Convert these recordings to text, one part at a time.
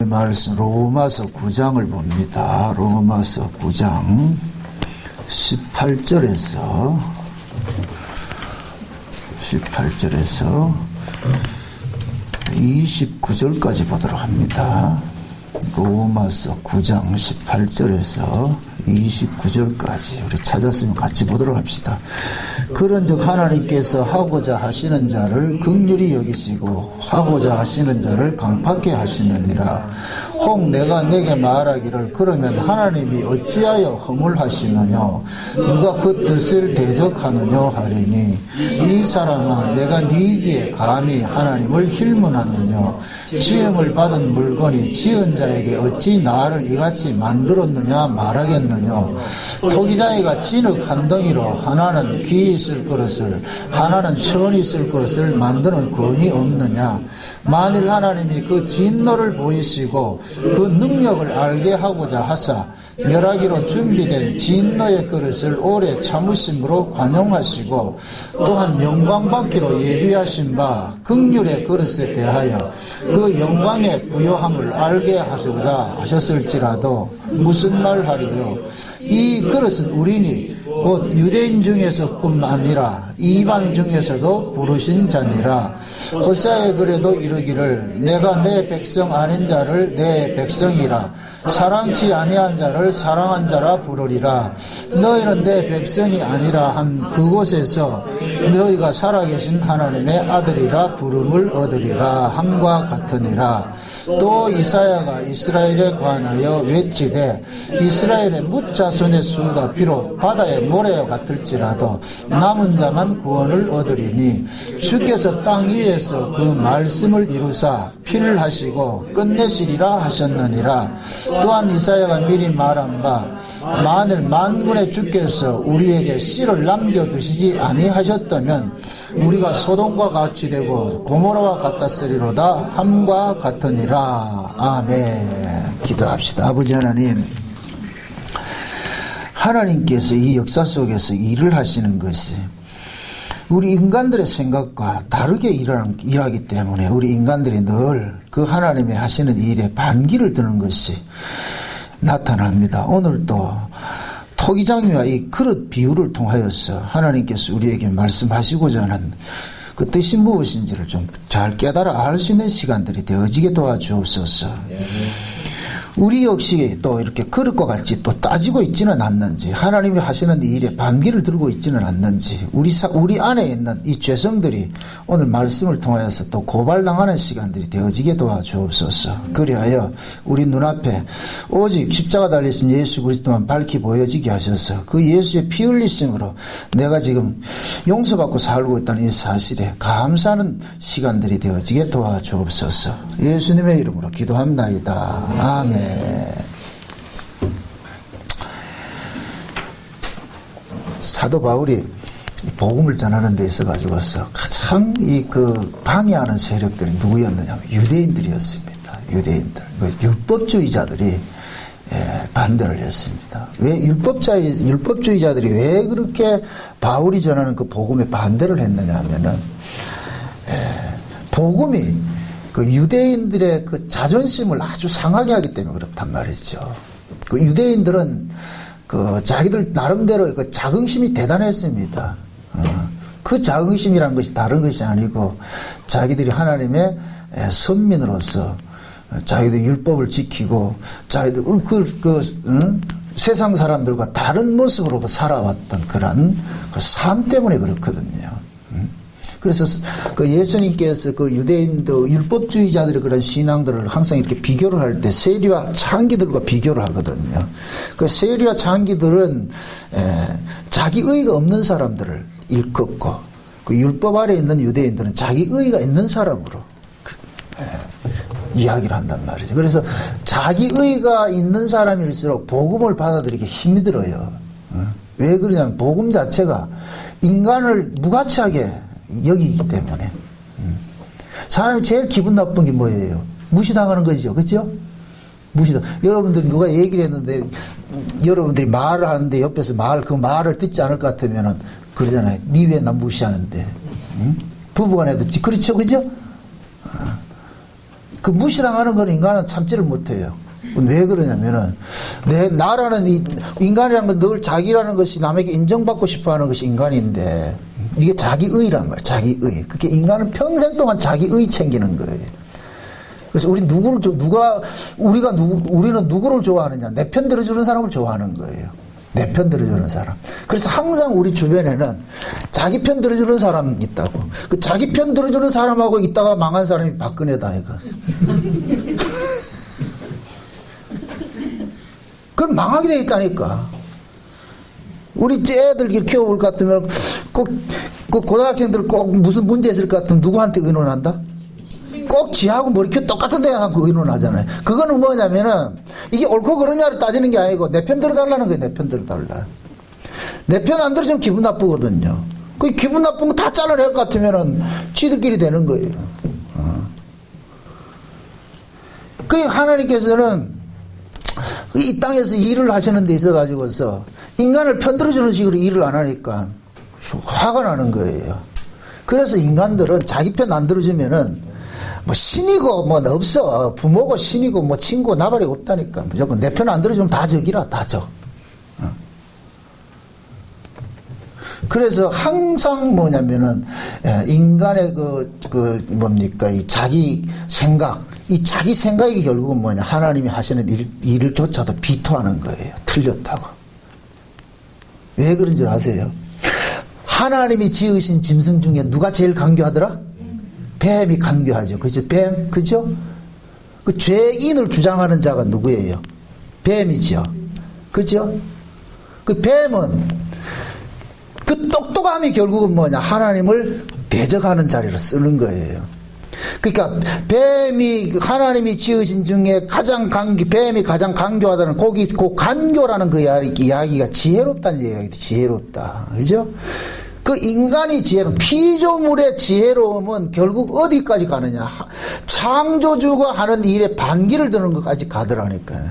말씀 로마서 9장을 봅니다. 로마서 9장 18절에서 29절까지 보도록 합니다. 로마서 9장 18절에서 29절까지 우리 찾았으면 같이 보도록 합시다. 그런즉 하나님께서 하고자 하시는 자를 긍휼히 여기시고 하고자 하시는 자를 강팍해 하시느니라. 혹 내가 내게 말하기를 그러면 하나님이 어찌하여 허물하시느냐 누가 그 뜻을 대적하느냐 하리니 이 사람아 내가 네게 감히 하나님을 힐문하느냐 지음을 받은 물건이 지은 자에게 어찌 나를 이같이 만들었느냐 말하겠느냐. 토기장이가 진흙 한 덩이로 하나는 귀 있을 그릇을 하나는 천이 있을 그릇을 만드는 권이 없느냐. 만일 하나님이 그 진노를 보이시고 그 능력을 알게 하고자 하사 멸하기로 준비된 진노의 그릇을 오래 참으심으로 관용하시고 또한 영광 받기로 예비하신 바 긍휼의 그릇에 대하여 그 영광의 부요함을 알게 하시고자 하셨을지라도 무슨 말 하리요. 이 그릇은 우리니 곧 유대인 중에서뿐만 아니라 이방 중에서도 부르신 자니라. 호세아에 그래도 이르기를 내가 내 백성 아닌 자를 내 백성이라 사랑치 아니한 자를 사랑한 자라 부르리라. 너희는 내 백성이 아니라 한 그곳에서 너희가 살아계신 하나님의 아들이라 부름을 얻으리라 함과 같으니라. 또 이사야가 이스라엘에 관하여 외치되 이스라엘의 뭇자손의 수가 비록 바다의 모래와 같을지라도 남은 자만 구원을 얻으리니 주께서 땅 위에서 그 말씀을 이루사 피를 하시고 끝내시리라 하셨느니라. 또한 이사야가 미리 말한 바 만일 만군의 주께서 우리에게 씨를 남겨두시지 아니하셨다면 우리가 소돔과 같이 되고 고모라와 같았으리로다 함과 같으니라. 아멘. 기도합시다. 아버지 하나님, 하나님께서 이 역사 속에서 일을 하시는 것이 우리 인간들의 생각과 다르게 일하기 때문에 우리 인간들이 늘 그 하나님이 하시는 일에 반기를 드는 것이 나타납니다. 오늘도 토기장이와 이 그릇 비유를 통하여서 하나님께서 우리에게 말씀하시고자 하는 그 뜻이 무엇인지를 좀 잘 깨달아 알 수 있는 시간들이 되어지게 도와주옵소서. 우리 역시 또 이렇게 그릇과 같이 또 따지고 있지는 않는지, 하나님이 하시는 일에 반기를 들고 있지는 않는지, 우리 안에 있는 이 죄성들이 오늘 말씀을 통하여서 또 고발당하는 시간들이 되어지게 도와주옵소서. 그리하여 우리 눈앞에 오직 십자가 달리신 예수 그리스도만 밝히 보여지게 하셔서 그 예수의 피 흘리심으로 내가 지금 용서받고 살고 있다는 이 사실에 감사하는 시간들이 되어지게 도와주옵소서. 예수님의 이름으로 기도합나이다. 아멘. 사도 바울이 복음을 전하는 데 있어 가지고서 가장 방해하는 세력들이 누구였느냐? 유대인들이었습니다. 유대인들, 율법주의자들이 반대를 했습니다. 왜 율법주의자들이 왜 그렇게 바울이 전하는 그 복음에 반대를 했느냐 하면은 복음이 그 유대인들의 그 자존심을 아주 상하게 하기 때문에 그렇단 말이죠. 그 유대인들은 그 자기들 나름대로 그 자긍심이 대단했습니다. 그 자긍심이란 것이 다른 것이 아니고 자기들이 하나님의 선민으로서 자기들 율법을 지키고 자기들 세상 사람들과 다른 모습으로 살아왔던 그런 그 삶 때문에 그렇거든요. 그래서 그 예수님께서 그 유대인도 율법주의자들의 그런 신앙들을 항상 이렇게 비교를 할 때 세리와 창기들과 비교를 하거든요. 그 세리와 창기들은 자기 의의가 없는 사람들을 일컫고 그 율법 아래 있는 유대인들은 자기 의의가 있는 사람으로 이야기를 한단 말이죠. 그래서 자기 의의가 있는 사람일수록 복음을 받아들이기 힘이 들어요. 왜 그러냐면 복음 자체가 인간을 무가치하게 여기기 때문에. 사람이 제일 기분 나쁜 게 뭐예요? 무시당하는 거죠. 그렇죠? 여러분들이 누가 얘기를 했는데 여러분들이 말을 하는데 옆에서 그 말을 듣지 않을 것 같으면은 그러잖아요. 니 왜 나 무시하는데? 부부간에도 그렇죠. 그죠? 그 무시당하는 건 인간은 참지를 못해요. 왜 그러냐면은, 나라는, 인간이라는 건 늘 자기라는 것이 남에게 인정받고 싶어 하는 것이 인간인데, 이게 자기의란 말이에요. 자기의. 그게 인간은 평생 동안 자기의 챙기는 거예요. 그래서 우리는 누구를 좋아하느냐? 내 편 들어주는 사람을 좋아하는 거예요. 내 편 들어주는 사람. 그래서 항상 우리 주변에는 자기 편 들어주는 사람이 있다고. 그 자기 편 들어주는 사람하고 있다가 망한 사람이 박근혜다, 이거. 그럼 망하게 돼 있다니까. 우리 애들 키워볼 것 같으면 꼭 고등학생들 꼭 무슨 문제 있을 것 같으면 누구한테 의논한다? 꼭 지하고 머리큐 똑같은 데 가서 의논하잖아요. 그거는 뭐냐면은 이게 옳고 그러냐를 따지는 게 아니고 내 편 들어달라는 거예요. 내 편 들어달라. 내 편 안 들어주면 기분 나쁘거든요. 그 기분 나쁜 거 다 잘라낼 것 같으면은 지들끼리 되는 거예요. 그 하나님께서는 이 땅에서 일을 하시는 데 있어가지고서 인간을 편들어주는 식으로 일을 안 하니까 화가 나는 거예요. 그래서 인간들은 자기 편 안 들어주면은 뭐 신이고 뭐 없어. 부모고 신이고 뭐 친구고 나발이 없다니까. 무조건 내 편 안 들어주면 다 적이라, 다 적. 그래서 항상 뭐냐면은 인간의 뭡니까 이 자기 생각, 이 자기 생각이 결국은 뭐냐, 하나님이 하시는 일을조차도 비토하는 거예요. 틀렸다고. 왜 그런 줄 아세요? 하나님이 지으신 짐승 중에 누가 제일 간교하더라? 뱀이 간교하죠. 그죠? 뱀, 그죠? 그 죄인을 주장하는 자가 누구예요? 뱀이죠. 그죠? 그 뱀은 그 똑똑함이 결국은 뭐냐, 하나님을 대적하는 자리로 쓰는 거예요. 그러니까 뱀이 하나님이 지으신 중에 뱀이 가장 간교하다는 그 간교라는 그 이야기가 지혜롭다는 이야기죠. 지혜롭다. 그죠? 그 인간이 피조물의 지혜로움은 결국 어디까지 가느냐. 창조주가 하는 일에 반기를 드는 것까지 가더라니까요.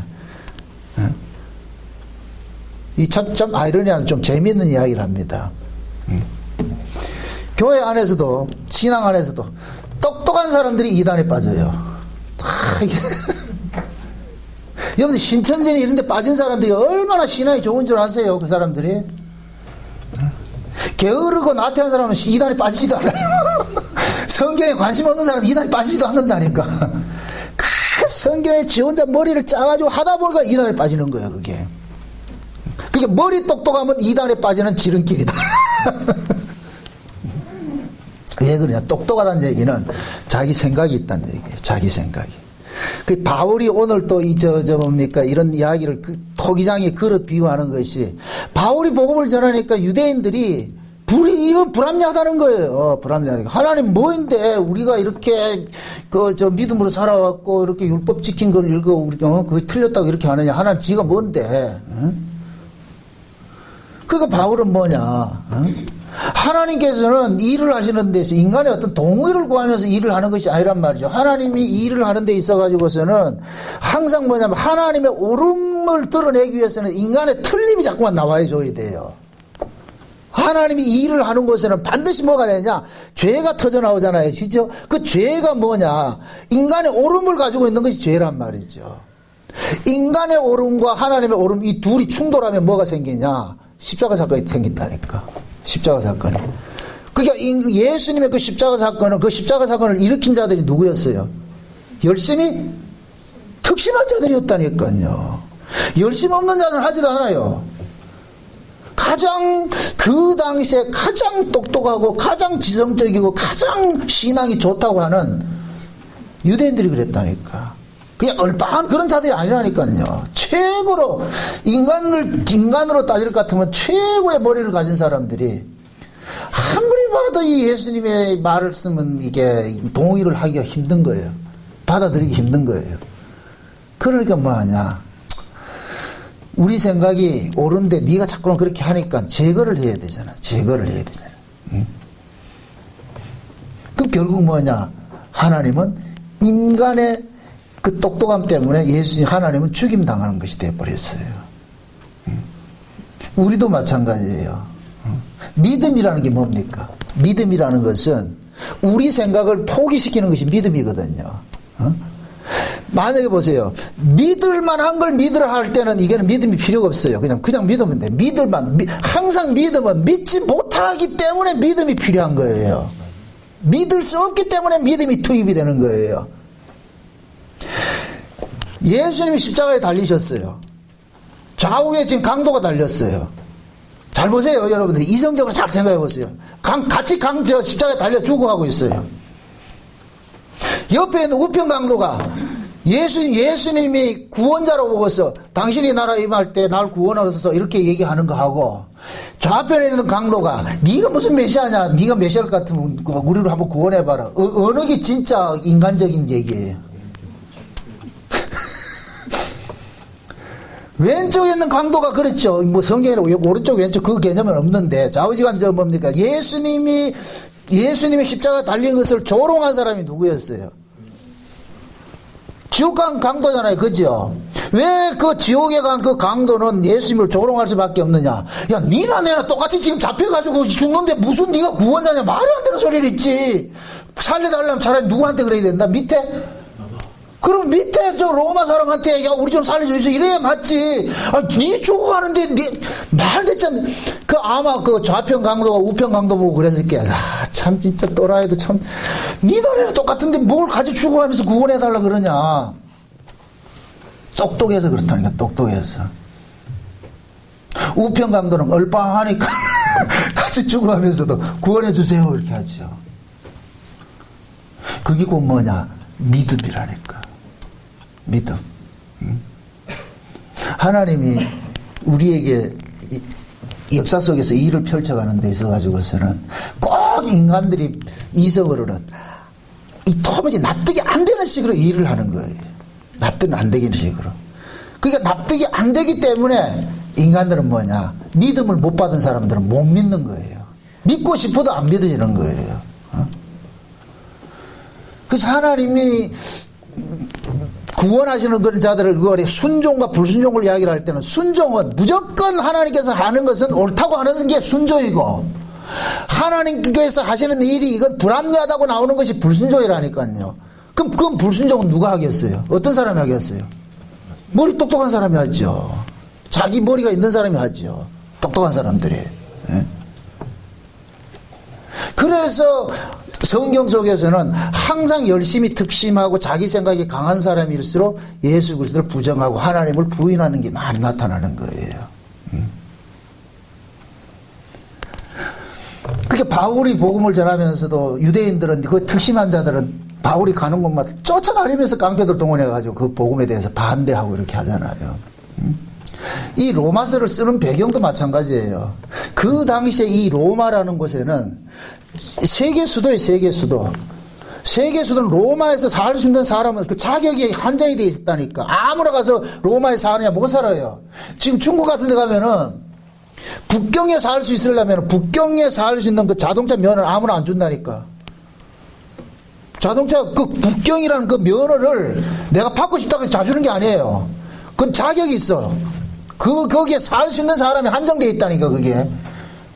이 참 아이러니한 좀 재미있는 이야기를 합니다. 교회 안에서도, 신앙 안에서도 똑똑한 사람들이 이단에 빠져요. 여러분들 신천지니 이런 데 빠진 사람들이 얼마나 신앙이 좋은 줄 아세요? 그 사람들이. 게으르고 나태한 사람은 이단에 빠지지도 않아요. 성경에 관심 없는 사람은 이단에 빠지지도 않는다니까. 성경에 지 혼자 머리를 짜가지고 하다 보니까 이단에 빠지는 거예요, 그게. 그게 머리 똑똑하면 이단에 빠지는 지름길이다. 왜 그러냐? 똑똑하다는 얘기는 자기 생각이 있다는 얘기예요. 자기 생각이. 그 바울이 오늘 또 뭡니까? 이런 이야기를 토기장에 그릇 비유하는 것이, 바울이 복음을 전하니까 유대인들이 이건 불합리하다는 거예요. 불합리하니까. 하나님 뭐인데 우리가 이렇게 믿음으로 살아왔고 이렇게 율법 지킨 걸 읽고 그게 틀렸다고 이렇게 하느냐. 하나님 지가 뭔데? 그러니까 바울은 뭐냐? 하나님께서는 일을 하시는 데서 인간의 어떤 동의를 구하면서 일을 하는 것이 아니란 말이죠. 하나님이 일을 하는 데 있어가지고서는 항상 뭐냐면 하나님의 옳음을 드러내기 위해서는 인간의 틀림이 자꾸만 나와줘야 돼요. 하나님이 일을 하는 곳에는 반드시 뭐가 되냐? 죄가 터져 나오잖아요. 그죠? 그 죄가 뭐냐? 인간의 옳음을 가지고 있는 것이 죄란 말이죠. 인간의 옳음과 하나님의 옳음, 이 둘이 충돌하면 뭐가 생기냐? 십자가 사건이 생긴다니까. 십자가 사건이. 그러니까 예수님의 그 십자가 사건을 일으킨 자들이 누구였어요? 열심히 특심한 자들이었다니까요. 열심 없는 자는 하지도 않아요. 그 당시에 가장 똑똑하고 가장 지성적이고 가장 신앙이 좋다고 하는 유대인들이 그랬다니까. 그냥 얼빵한 그런 자들이 아니라니까요. 최고로 인간으로 따질 것 같으면 최고의 머리를 가진 사람들이 아무리 봐도 이 예수님의 말을 쓰면 이게 동의를 하기가 힘든 거예요. 받아들이기 힘든 거예요. 그러니까 뭐하냐? 우리 생각이 옳은데 네가 자꾸만 그렇게 하니까 제거를 해야 되잖아. 제거를 해야 되잖아. 그럼 결국 뭐냐? 하나님은 인간의 그 똑똑함 때문에 하나님은 죽임당하는 것이 되어버렸어요. 우리도 마찬가지예요. 믿음이라는 게 뭡니까? 믿음이라는 것은 우리 생각을 포기시키는 것이 믿음이거든요. 만약에 보세요. 믿을 만한 걸 믿으라 할 때는 이게는 믿음이 필요가 없어요. 그냥 믿으면 돼. 항상 믿으면 믿지 못하기 때문에 믿음이 필요한 거예요. 믿을 수 없기 때문에 믿음이 투입이 되는 거예요. 예수님이 십자가에 달리셨어요. 좌우에 지금 강도가 달렸어요. 잘 보세요, 여러분들. 이성적으로 잘 생각해 보세요. 같이 십자가에 달려 죽어가고 있어요. 옆에 있는 우편 강도가 예수님이 구원자로 보고서 당신이 나라 임할 때 날 구원하소서 이렇게 얘기하는 거 하고, 좌편에 있는 강도가 네가 무슨 메시아냐, 네가 메시아 같으면 우리를 한번 구원해봐라. 어느 게 진짜 인간적인 얘기예요. 왼쪽에 있는 강도가 그렇죠. 뭐 성경에 오른쪽 왼쪽 그 개념은 없는데, 좌우지간저 뭡니까? 예수님이 십자가 달린 것을 조롱한 사람이 누구였어요? 지옥 간 강도잖아요. 그죠? 왜 그 지옥에 간 그 강도는 예수님을 조롱할 수밖에 없느냐? 야, 니나 내나 똑같이 지금 잡혀가지고 죽는데 무슨 네가 구원자냐? 말이 안 되는 소리를 했지. 살려달라면 차라리 누구한테 그래야 된다? 밑에? 그럼 밑에 저 로마 사람한테 야, 우리 좀 살려주세요 이래야 맞지. 니 죽어가는데 말 됐잖아. 아마 그 좌편 강도가 우편 강도 보고 그랬을 게, 참 진짜 또라이도 참, 니 노래는 똑같은데 뭘 같이 죽어가면서 구원해달라 그러냐. 똑똑해서 그렇다니까. 똑똑해서. 우편 강도는 얼빵하니까 같이 죽어가면서도 구원해주세요 이렇게 하죠. 그게 곧 뭐냐? 믿음이라니까. 믿음. 하나님이 우리에게 역사 속에서 일을 펼쳐가는 데 있어가지고서는 꼭 인간들이 이성으로는 도무지 납득이 안 되는 식으로 일을 하는 거예요. 납득은 안 되는 식으로. 그러니까 납득이 안 되기 때문에 인간들은 뭐냐? 믿음을 못 받은 사람들은 못 믿는 거예요. 믿고 싶어도 안 믿어지는 거예요. 그래서 하나님이 구원하시는 그런 자들을 그거를 순종과 불순종을 이야기를 할 때는, 순종은 무조건 하나님께서 하는 것은 옳다고 하는 게 순종이고, 하나님께서 하시는 일이 이건 불합리하다고 나오는 것이 불순종이라니까요. 그럼 그건 불순종은 누가 하겠어요? 어떤 사람이 하겠어요? 머리 똑똑한 사람이 하죠. 자기 머리가 있는 사람이 하죠. 똑똑한 사람들이. 예? 그래서 성경 속에서는 항상 열심히 특심하고 자기 생각이 강한 사람일수록 예수 그리스도를 부정하고 하나님을 부인하는 게 많이 나타나는 거예요. 그러니까 바울이 복음을 전하면서도 유대인들은, 그 특심한 자들은 바울이 가는 곳마다 쫓아다니면서 깡패들 동원해가지고 그 복음에 대해서 반대하고 이렇게 하잖아요. 이 로마서를 쓰는 배경도 마찬가지예요. 그 당시에 이 로마라는 곳에는 세계 수도예요, 세계 수도. 세계 수도는 로마에서 살 수 있는 사람은 그 자격이 한정이 되어 있다니까. 아무나 가서 로마에 사느냐, 못 살아요. 지금 중국 같은 데 가면은 북경에 살 수 있으려면 북경에 살 수 있는 그 자동차 면허를 아무나 안 준다니까. 자동차 그 북경이라는 그 면허를 내가 받고 싶다고 자주는 게 아니에요. 그건 자격이 있어. 거기에 살 수 있는 사람이 한정되어 있다니까, 그게.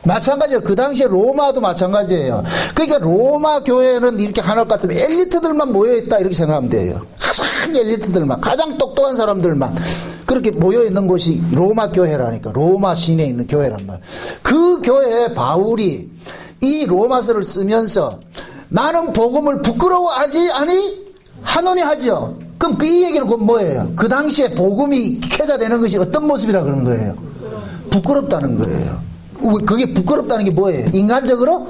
마찬가지예요. 그 당시에 로마도 마찬가지예요. 그러니까 로마 교회는 이렇게 하나 같으면 엘리트들만 모여있다 이렇게 생각하면 돼요. 가장 엘리트들만, 가장 똑똑한 사람들만 그렇게 모여있는 곳이 로마 교회라니까. 로마 시내에 있는 교회란 말이에요. 그 교회에 바울이 이 로마서를 쓰면서 나는 복음을 부끄러워하지 아니 하노니 하죠. 그럼 그 이 얘기는 곧 뭐예요? 그 당시에 복음이 쾌자되는 것이 어떤 모습이라 그런 거예요? 부끄럽다는 거예요. 그게 부끄럽다는 게 뭐예요? 인간적으로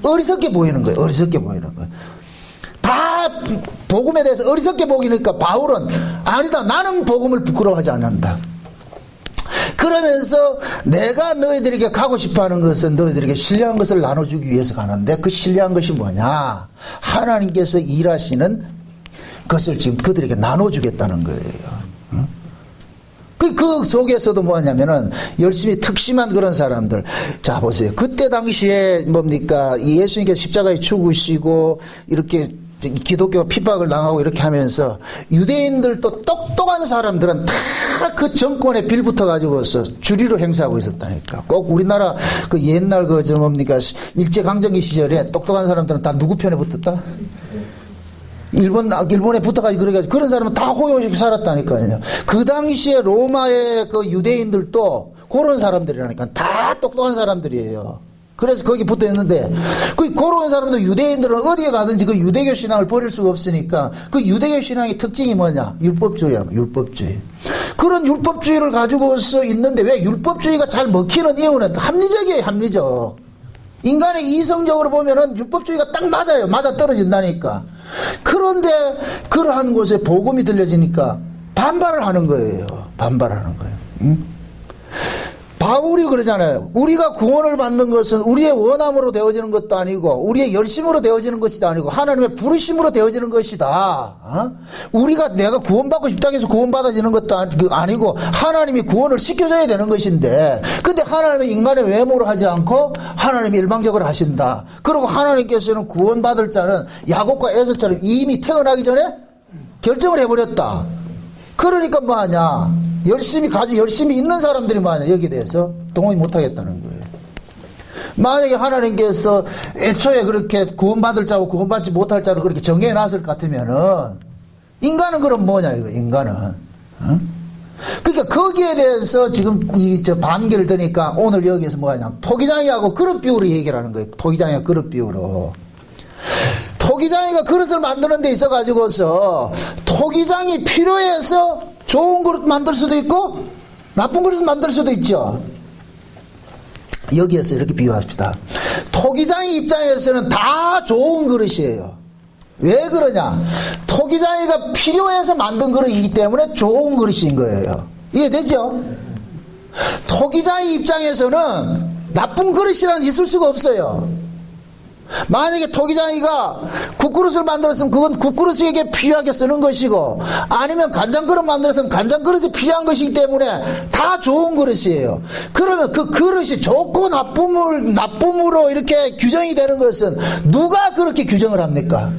어리석게 보이는 거예요. 어리석게 보이는 거예요. 다 복음에 대해서 어리석게 보이니까 바울은 아니다, 나는 복음을 부끄러워하지 않는다. 그러면서 내가 너희들에게 가고 싶어하는 것은 너희들에게 신뢰한 것을 나눠주기 위해서 가는데, 그 신뢰한 것이 뭐냐? 하나님께서 일하시는 것을 지금 그들에게 나눠주겠다는 거예요. 그 속에서도 뭐냐면은 열심히 특심한 그런 사람들. 자, 보세요. 그때 당시에 뭡니까? 예수님께서 십자가에 죽으시고 이렇게 기독교가 핍박을 당하고 이렇게 하면서 유대인들도 똑똑한 사람들은 다 그 정권에 빌붙어 가지고서 주리로 행사하고 있었다니까. 꼭 우리나라 그 옛날 뭡니까? 일제강점기 시절에 똑똑한 사람들은 다 누구 편에 붙었다? 일본에 붙어가지고 그래가지고 그런 사람은 다 호요시고 살았다니까요. 그 당시에 로마의 그 유대인들도 그런 사람들이라니까. 다 똑똑한 사람들이에요. 그래서 거기 붙어 있는데, 그런 사람들, 유대인들은 어디에 가든지 그 유대교 신앙을 버릴 수가 없으니까, 그 유대교 신앙의 특징이 뭐냐? 율법주의야, 율법주의. 그런 율법주의를 가지고서 있는데, 왜 율법주의가 잘 먹히는 이유는 합리적이에요, 합리적. 인간의 이성적으로 보면은 율법주의가 딱 맞아요. 맞아 떨어진다니까. 그런데, 그러한 곳에 복음이 들려지니까 반발을 하는 거예요. 반발을 하는 거예요. 응? 바울이 그러잖아요. 우리가 구원을 받는 것은 우리의 원함으로 되어지는 것도 아니고 우리의 열심으로 되어지는 것이 아니고 하나님의 부르심으로 되어지는 것이다. 우리가 내가 구원받고 싶다고 해서 구원받아지는 것도 아니고 하나님이 구원을 시켜줘야 되는 것인데, 근데 하나님은 인간의 외모로 하지 않고 하나님이 일방적으로 하신다. 그리고 하나님께서는 구원받을 자는 야곱과 에서처럼 이미 태어나기 전에 결정을 해버렸다. 그러니까 뭐하냐, 열심히 있는 사람들이 뭐하냐, 여기에 대해서 동의 못하겠다는 거예요. 만약에 하나님께서 애초에 그렇게 구원받을 자고 구원받지 못할 자를 그렇게 정해놨을 것 같으면은, 인간은 그럼 뭐냐, 이거, 인간은. 그러니까 거기에 대해서 지금 반기를 드니까 오늘 여기에서 뭐하냐, 토기장이하고 그릇 비유로 얘기를 하는 거예요. 토기장이하고 그릇 비유로. 토기장이가 그릇을 만드는 데 있어가지고서 토기장이 필요해서 좋은 그릇 만들 수도 있고 나쁜 그릇 만들 수도 있죠. 여기에서 이렇게 비유합시다. 토기장이 입장에서는 다 좋은 그릇이에요. 왜 그러냐? 토기장이가 필요해서 만든 그릇이기 때문에 좋은 그릇인 거예요. 이해되죠? 토기장이 입장에서는 나쁜 그릇이라는 게 있을 수가 없어요. 만약에 토기장이가 국그릇을 만들었으면 그건 국그릇에게 필요하게 쓰는 것이고, 아니면 간장그릇 만들었으면 간장그릇이 필요한 것이기 때문에 다 좋은 그릇이에요. 그러면 그 그릇이 좋고 나쁨으로 이렇게 규정이 되는 것은 누가 그렇게 규정을 합니까?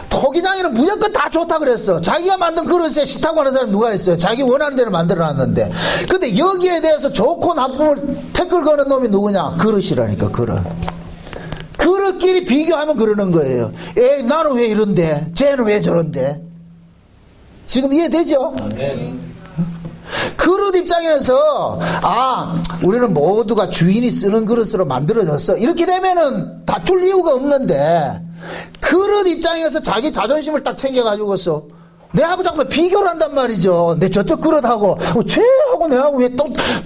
토기장이는 무조건 다 좋다 그랬어. 자기가 만든 그릇에 싫다고 하는 사람 누가 있어요? 자기 원하는 대로 만들어놨는데. 근데 여기에 대해서 좋고 나쁨을 태클 거는 놈이 누구냐? 그릇이라니까, 그릇. 그릇끼리 비교하면 그러는 거예요. 에이, 나는 왜 이런데? 쟤는 왜 저런데? 지금 이해되죠? 그릇 입장에서 우리는 모두가 주인이 쓰는 그릇으로 만들어졌어, 이렇게 되면은 다툴 이유가 없는데, 그릇 입장에서 자기 자존심을 딱 챙겨가지고서 내하고 자꾸 비교를 한단 말이죠. 내 저쪽 그릇하고 쟤하고 내하고 왜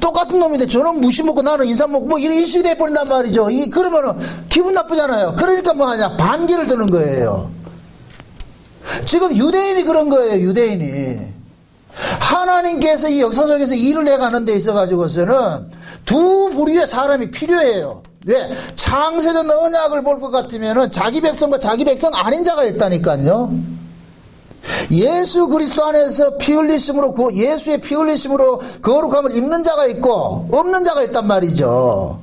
똑같은 놈인데 저는 무시 먹고 나는 인삼 먹고 뭐 이런 이슈 돼버린단 말이죠. 그러면은 기분 나쁘잖아요. 그러니까 뭐 하냐, 반기를 드는 거예요. 지금 유대인이 그런 거예요. 유대인이 하나님께서 이 역사 속에서 일을 해가는 데 있어가지고서는 두 부류의 사람이 필요해요. 왜? 창세전 언약을 볼 것 같으면은 자기 백성과 자기 백성 아닌 자가 있다니까요. 예수 그리스도 안에서 피 흘리심으로, 예수의 피 흘리심으로 거룩함을 입는 자가 있고 없는 자가 있단 말이죠.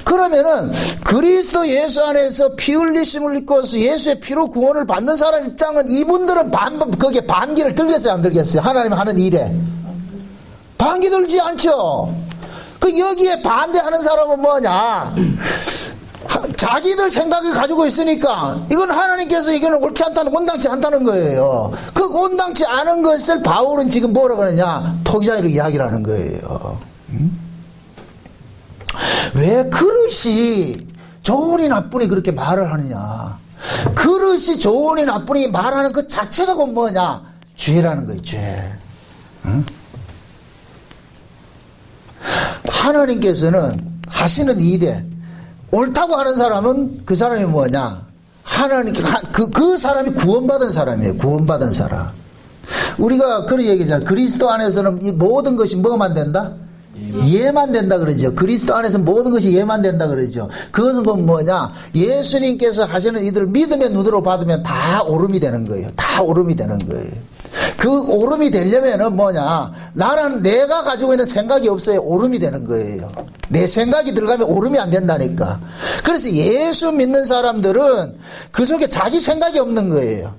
그러면은 그리스도 예수 안에서 피 흘리심을 입고서 예수의 피로 구원을 받는 사람 입장은 이분들은 거기에 반기를 들겠어요, 안 들겠어요? 하나님 하는 일에 반기 들지 않죠. 여기에 반대하는 사람은 뭐냐? 자기들 생각을 가지고 있으니까 이건 하나님께서 이거는 옳지 않다는, 온당치 않다는 거예요. 그 온당치 않은 것을 바울은 지금 뭐라고 하느냐? 토기장이로 이야기를 하는 거예요. 왜 그릇이 좋으니 나쁘니 그렇게 말을 하느냐? 그릇이 좋으니 나쁘니 말하는 그 자체가 곧 뭐냐? 죄라는 거예요, 죄. 응? 하나님께서는 하시는 일에 옳다고 하는 사람은 그 사람이 뭐냐? 그 사람이 구원받은 사람이에요. 구원받은 사람. 우리가 그런 얘기잖아요. 그리스도 안에서는 이 모든 것이 뭐만 된다? 이해만 된다 그러죠. 그리스도 안에서 모든 것이 이해만 된다 그러죠. 그것은 뭐냐? 예수님께서 하시는 이들을 믿음의 눈으로 받으면 다 오름이 되는 거예요. 다 오름이 되는 거예요. 그 오름이 되려면은 뭐냐? 내가 가지고 있는 생각이 없어야 오름이 되는 거예요. 내 생각이 들어가면 오름이 안 된다니까. 그래서 예수 믿는 사람들은 그 속에 자기 생각이 없는 거예요.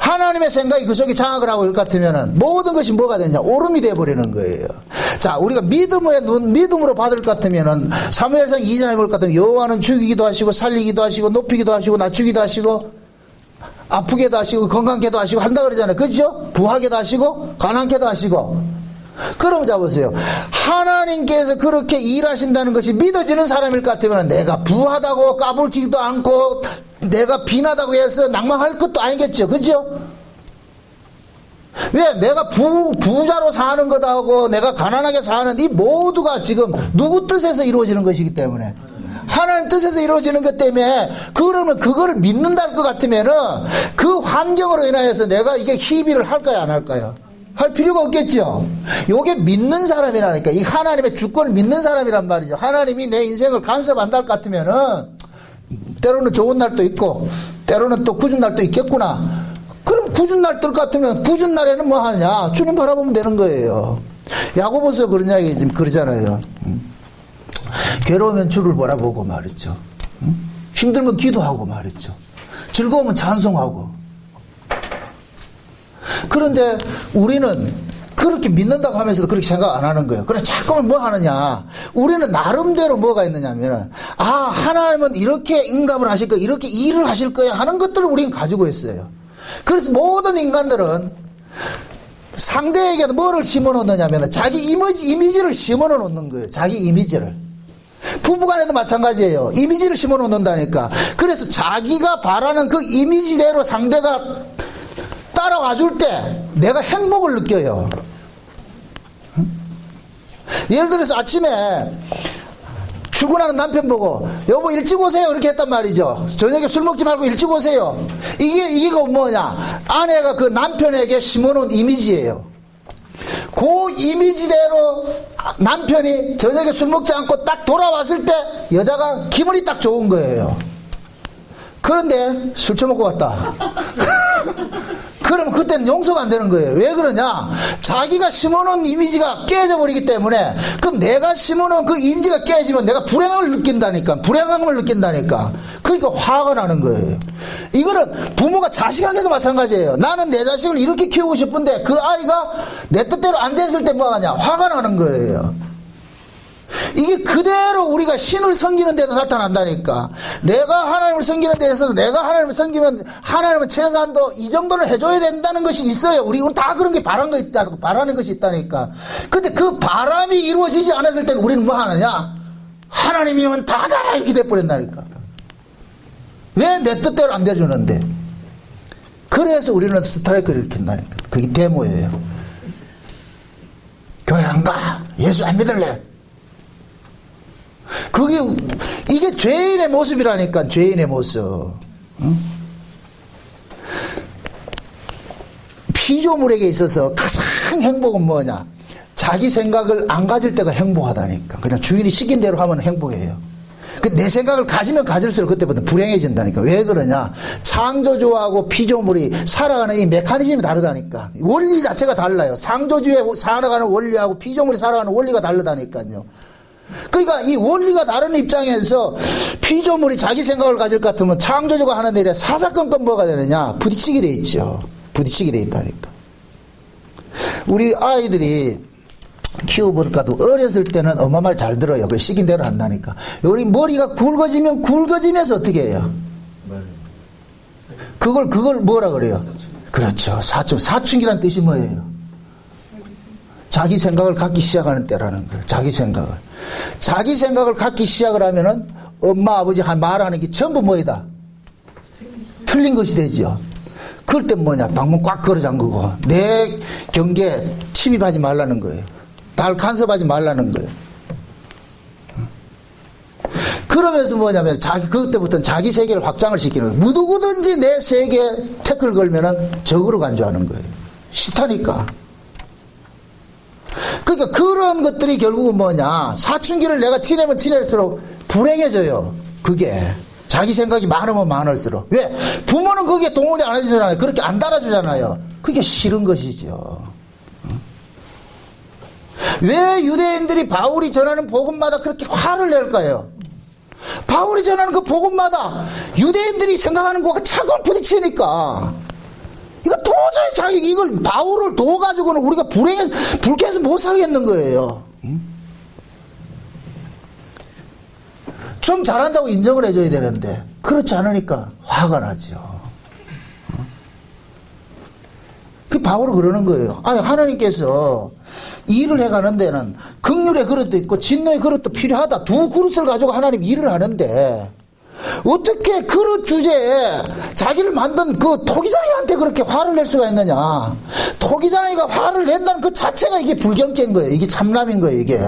하나님의 생각이 그 속에 장악을 하고 있을 것 같으면은 모든 것이 뭐가 되냐? 오름이 되어버리는 거예요. 자, 우리가 믿음으로 받을 것 같으면은 사무엘상 2장에 볼 것 같으면 여호와는 죽이기도 하시고 살리기도 하시고 높이기도 하시고 낮추기도 하시고 아프게도 하시고 건강케도 하시고 한다 그러잖아요. 그렇죠? 부하게도 하시고 가난케도 하시고. 그럼 잡으세요. 하나님께서 그렇게 일하신다는 것이 믿어지는 사람일 것 같으면 내가 부하다고 까불지도 않고 내가 빈하다고 해서 낭망할 것도 아니겠죠. 그죠? 왜? 내가 부자로 사는 것하고 내가 가난하게 사는 이 모두가 지금 누구 뜻에서 이루어지는 것이기 때문에 하나님 뜻에서 이루어지는 것 때문에 그러면 그거를 믿는다 것 같으면은 그 환경으로 인하여서 내가 이게 희비를 할까요? 안 할까요? 할 필요가 없겠죠. 요게 믿는 사람이라니까. 이 하나님의 주권을 믿는 사람이란 말이죠. 하나님이 내 인생을 간섭한다 할 것 같으면은 때로는 좋은 날도 있고 때로는 또 굳은 날도 있겠구나. 그럼 굳은 날 뜰 것 같으면 굳은 날에는 뭐 하냐? 주님 바라보면 되는 거예요. 야고보서 그런 이야기 지금 그러잖아요. 괴로우면 주를 바라보고 말이죠. 힘들면 기도하고 말이죠. 즐거우면 찬송하고. 그런데 우리는 그렇게 믿는다고 하면서도 그렇게 생각 안 하는 거예요. 그래 자꾸만 뭐 하느냐. 우리는 나름대로 뭐가 있느냐면 하나님은 이렇게 응답을 하실 거야, 이렇게 일을 하실 거야 하는 것들을 우리는 가지고 있어요. 그래서 모든 인간들은 상대에게 뭐를 심어놓느냐면 자기 이미지를 심어놓는 거예요. 자기 이미지를. 부부간에도 마찬가지예요. 이미지를 심어놓는다니까. 그래서 자기가 바라는 그 이미지대로 상대가 따라와 줄 때 내가 행복을 느껴요. 예를 들어서 아침에 출근하는 남편 보고 여보 일찍 오세요 이렇게 했단 말이죠. 저녁에 술 먹지 말고 일찍 오세요. 이게 뭐냐? 아내가 그 남편에게 심어놓은 이미지예요. 그 이미지대로 남편이 저녁에 술 먹지 않고 딱 돌아왔을 때 여자가 기분이 딱 좋은 거예요. 그런데 술 처먹고 왔다. 그러면 그때는 용서가 안 되는 거예요. 왜 그러냐? 자기가 심어놓은 이미지가 깨져버리기 때문에. 그럼 내가 심어놓은 그 이미지가 깨지면 내가 불행함을 느낀다니까. 불행함을 느낀다니까. 그러니까 화가 나는 거예요. 이거는 부모가 자식에게도 마찬가지예요. 나는 내 자식을 이렇게 키우고 싶은데 그 아이가 내 뜻대로 안 됐을 때 뭐 하냐? 화가 나는 거예요. 이게 그대로 우리가 신을 섬기는 데도 나타난다니까. 내가 하나님을 섬기는 데에서 내가 하나님을 섬기면 하나님은 최소한도 이 정도는 해줘야 된다는 것이 있어요. 우리는 다 그런 게 바라는 것이 있다니까. 근데 그 바람이 이루어지지 않았을 때는 우리는 뭐 하느냐? 하나님이면 다다 이렇게 돼버린다니까. 왜 내 뜻대로 안 돼주는데? 그래서 우리는 스트라이크를 일으킨다니까. 그게 데모예요. 교회 안 가. 예수 안 믿을래. 이게 죄인의 모습이라니까. 죄인의 모습. 응? 피조물에게 있어서 가장 행복은 뭐냐? 자기 생각을 안 가질 때가 행복하다니까. 그냥 주인이 시킨 대로 하면 행복해요. 내 생각을 가지면 가질수록 그때부터 불행해진다니까. 왜 그러냐? 창조주하고 피조물이 살아가는 이 메커니즘이 다르다니까. 원리 자체가 달라요. 창조주의 살아가는 원리하고 피조물이 살아가는 원리가 다르다니까요. 그러니까 이 원리가 다른 입장에서 피조물이 자기 생각을 가질 것 같으면 창조주가 하는 일에 사사건건 뭐가 되느냐? 부딪히게 돼 있죠. 부딪히게 돼 있다니까. 우리 아이들이 키워보니까도 어렸을 때는 엄마 말 잘 들어요. 그 시킨 대로 한다니까. 우리 머리가 굵어지면 굵어지면서 어떻게 해요? 그걸 뭐라 그래요? 그렇죠. 사춘기란 뜻이 뭐예요? 자기 생각을 갖기 시작하는 때라는 거예요. 자기 생각을 갖기 시작을 하면은 엄마 아버지 말하는 게 전부 뭐이다? 틀린 것이 되죠. 그럴 때 뭐냐? 방문 꽉 걸어 잠그고 내 경계에 침입하지 말라는 거예요. 날 간섭하지 말라는 거예요. 그러면서 뭐냐면 그때부터는 자기 세계를 확장을 시키는 거예요. 누구든지 내 세계에 태클 걸면은 적으로 간주하는 거예요. 싫다니까. 그러니까 그런 것들이 결국은 뭐냐? 사춘기를 내가 지내면 지낼수록 불행해져요. 그게. 자기 생각이 많으면 많을수록. 왜? 부모는 거기에 동원이 안 해주잖아요. 그렇게 안 달아주잖아요. 그게 싫은 것이죠. 왜 유대인들이 바울이 전하는 복음마다 그렇게 화를 낼까요? 바울이 전하는 그 복음마다 유대인들이 생각하는 것과 차고 부딪히니까. 이거 자기 이걸 바울을 둬가지고는 우리가 불쾌해서 못 살겠는 거예요. 좀 잘한다고 인정을 해줘야 되는데 그렇지 않으니까 화가 나죠. 그 바울은 그러는 거예요. 아니, 하나님께서 일을 해가는 데는 긍휼의 그릇도 있고 진노의 그릇도 필요하다. 두 그릇을 가지고 하나님 일을 하는데 어떻게 그릇 주제에 자기를 만든 그 토기장이한테 그렇게 화를 낼 수가 있느냐. 토기장이가 화를 낸다는 그 자체가 이게 불경죄인 거예요. 이게 참람인 거예요. 이게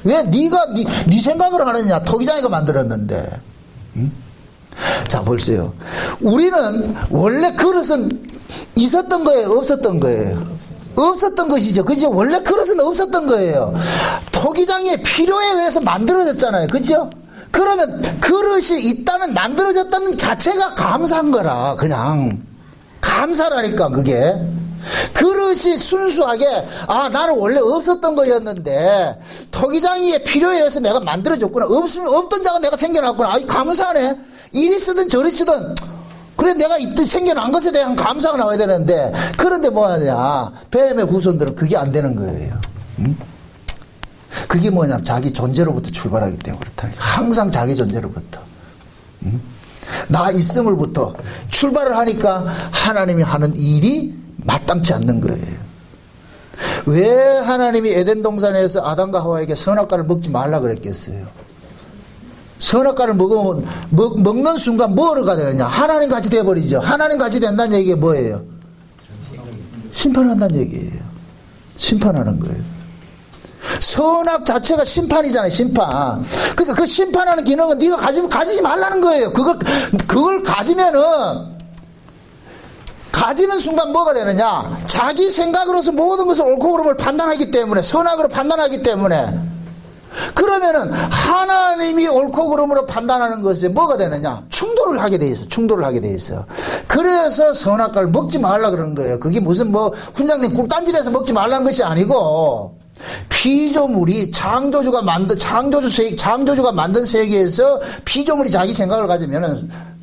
왜 네 생각을 하느냐. 토기장이가 만들었는데. 자, 보세요. 우리는 원래 그릇은 있었던 거예요? 없었던 거예요? 없었던 것이죠. 그죠? 원래 그릇은 없었던 거예요. 토기장의 필요에 의해서 만들어졌잖아요. 그죠? 그러면 그릇이 있다는, 만들어졌다는 자체가 감사한 거라. 그냥 감사라니까. 그게 그릇이 순수하게 나는 원래 없었던 거였는데 토기장이의 필요에 의해서 내가 만들어졌구나. 없던 자가 내가 생겨났구나. 감사하네. 이리 쓰든 저리 쓰든 그래 내가 이때 생겨난 것에 대한 감사가 나와야 되는데, 그런데 뭐하냐, 뱀의 후손들은 그게 안 되는 거예요. 그게 뭐냐, 자기 존재로부터 출발하기 때문에 그렇다. 항상 자기 존재로부터 나 있음으로부터 출발을 하니까 하나님이 하는 일이 마땅치 않는 거예요. 왜 하나님이 에덴 동산에서 아담과 하와에게 선악과를 먹지 말라 그랬겠어요? 선악과를 먹으면 먹는 순간 뭐가 되느냐, 하나님 같이 돼버리죠. 하나님 같이 된다는 얘기가 뭐예요? 심판한다는 얘기예요. 심판하는 거예요. 선악 자체가 심판이잖아요. 심판. 그러니까 그 심판하는 기능은 네가 가지지 말라는 거예요. 그걸 가지면은, 가지는 순간 뭐가 되느냐, 자기 생각으로서 모든 것을 옳고 그름을 판단하기 때문에, 선악으로 판단하기 때문에, 그러면은 하나님이 옳고 그름으로 판단하는 것에 뭐가 되느냐, 충돌을 하게 돼 있어. 충돌을 하게 돼 있어. 그래서 선악과를 먹지 말라 그러는 거예요. 그게 무슨 훈장님 꿀단지에서 먹지 말라는 것이 아니고, 피조물이 창조주가 만든 세계에서 피조물이 자기 생각을 가지면은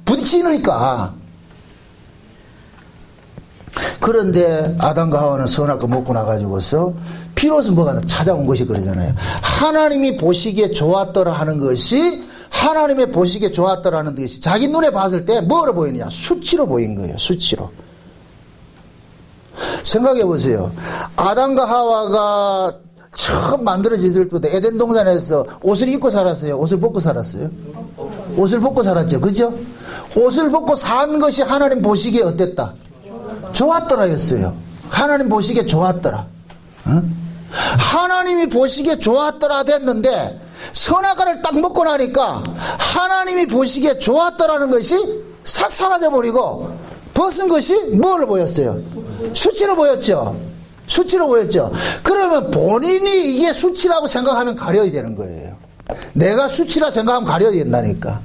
부딪히니까. 그런데 아담과 하와는 선악과 먹고 나가지고서 비로소 뭐가 찾아온 것이 그러잖아요. 하나님이 보시기에 좋았더라 하는 것이, 하나님의 보시기에 좋았더라 하는 것이 자기 눈에 봤을 때 뭐로 보이느냐, 수치로 보인 거예요. 수치로. 생각해 보세요. 아담과 하와가 처음 만들어졌을 때 에덴 동산에서 옷을 입고 살았어요? 옷을 벗고 살았어요? 옷을 벗고 살았죠. 그죠? 옷을 벗고 산 것이 하나님 보시기에 어땠다? 좋았더라였어요. 하나님 보시기에 좋았더라. 하나님이 보시기에 좋았더라 됐는데, 선악과를 딱 먹고 나니까 하나님이 보시기에 좋았더라는 것이 싹 사라져버리고 벗은 것이 뭘로 보였어요? 수치로 보였죠. 수치로 보였죠. 그러면 본인이 이게 수치라고 생각하면 가려야 되는 거예요. 내가 수치라 생각하면 가려야 된다니까.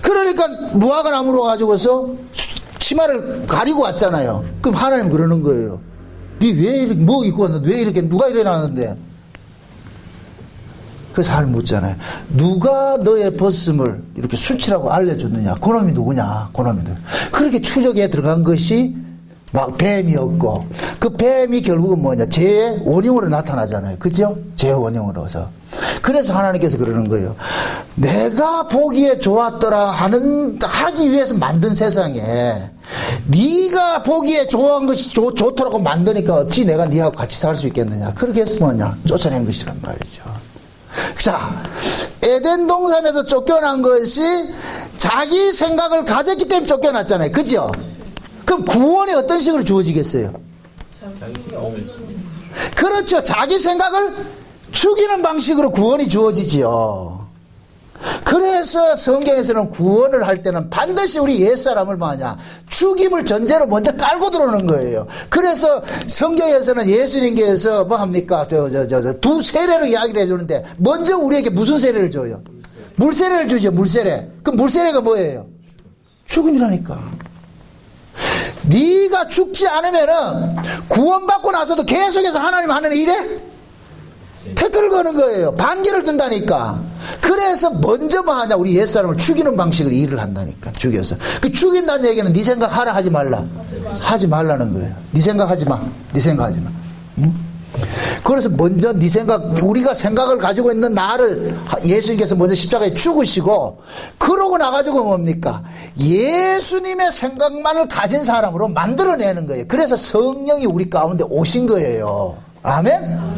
그러니까 무화과 나무로 가지고서 치마를 가리고 왔잖아요. 그럼 하나님 그러는 거예요. 니 왜 이렇게 뭐 입고 왔는데, 왜 이렇게 누가 일어나는데? 그래서 하나님 묻잖아요. 누가 너의 벗음을 이렇게 수치라고 알려줬느냐? 그놈이 누구냐? 그놈이 누구냐? 그렇게 추적에 들어간 것이 막 뱀이었고, 그 뱀이 결국은 뭐냐, 죄의 원흉으로 나타나잖아요. 그죠? 죄의 원흉으로서. 그래서 하나님께서 그러는 거예요. 내가 보기에 좋았더라 하기 위해서 만든 세상에 네가 보기에 좋아한 것이 좋더라고 만드니까 어찌 내가 네하고 같이 살 수 있겠느냐. 그렇게 해서 뭐냐, 쫓아낸 것이란 말이죠. 자, 에덴 동산에서 쫓겨난 것이 자기 생각을 가졌기 때문에 쫓겨났잖아요. 그죠? 그럼 구원이 어떤 식으로 주어지겠어요? 그렇죠. 자기 생각을 죽이는 방식으로 구원이 주어지지요. 그래서 성경에서는 구원을 할 때는 반드시 우리 옛사람을 뭐하냐, 죽임을 전제로 먼저 깔고 들어오는 거예요. 그래서 성경에서는 예수님께서 뭐 합니까? 두 세례로 이야기를 해주는데, 먼저 우리에게 무슨 세례를 줘요? 물세례를 주죠. 물세례. 그럼 물세례가 뭐예요? 죽음이라니까. 네가 죽지 않으면은 구원받고 나서도 계속해서 하나님 하는 일에 태클을 거는 거예요. 반기를 든다니까. 그래서 먼저 뭐 하냐, 우리 옛사람을 죽이는 방식으로 일을 한다니까. 죽여서. 그 죽인다는 얘기는 네 생각 하라 하지 말라. 하지 말라는 거예요. 네 생각하지 마. 네 생각하지 마. 응? 그래서 먼저 네 생각, 우리가 생각을 가지고 있는 나를 예수님께서 먼저 십자가에 죽으시고, 그러고 나가지고 뭡니까? 예수님의 생각만을 가진 사람으로 만들어내는 거예요. 그래서 성령이 우리 가운데 오신 거예요. 아멘?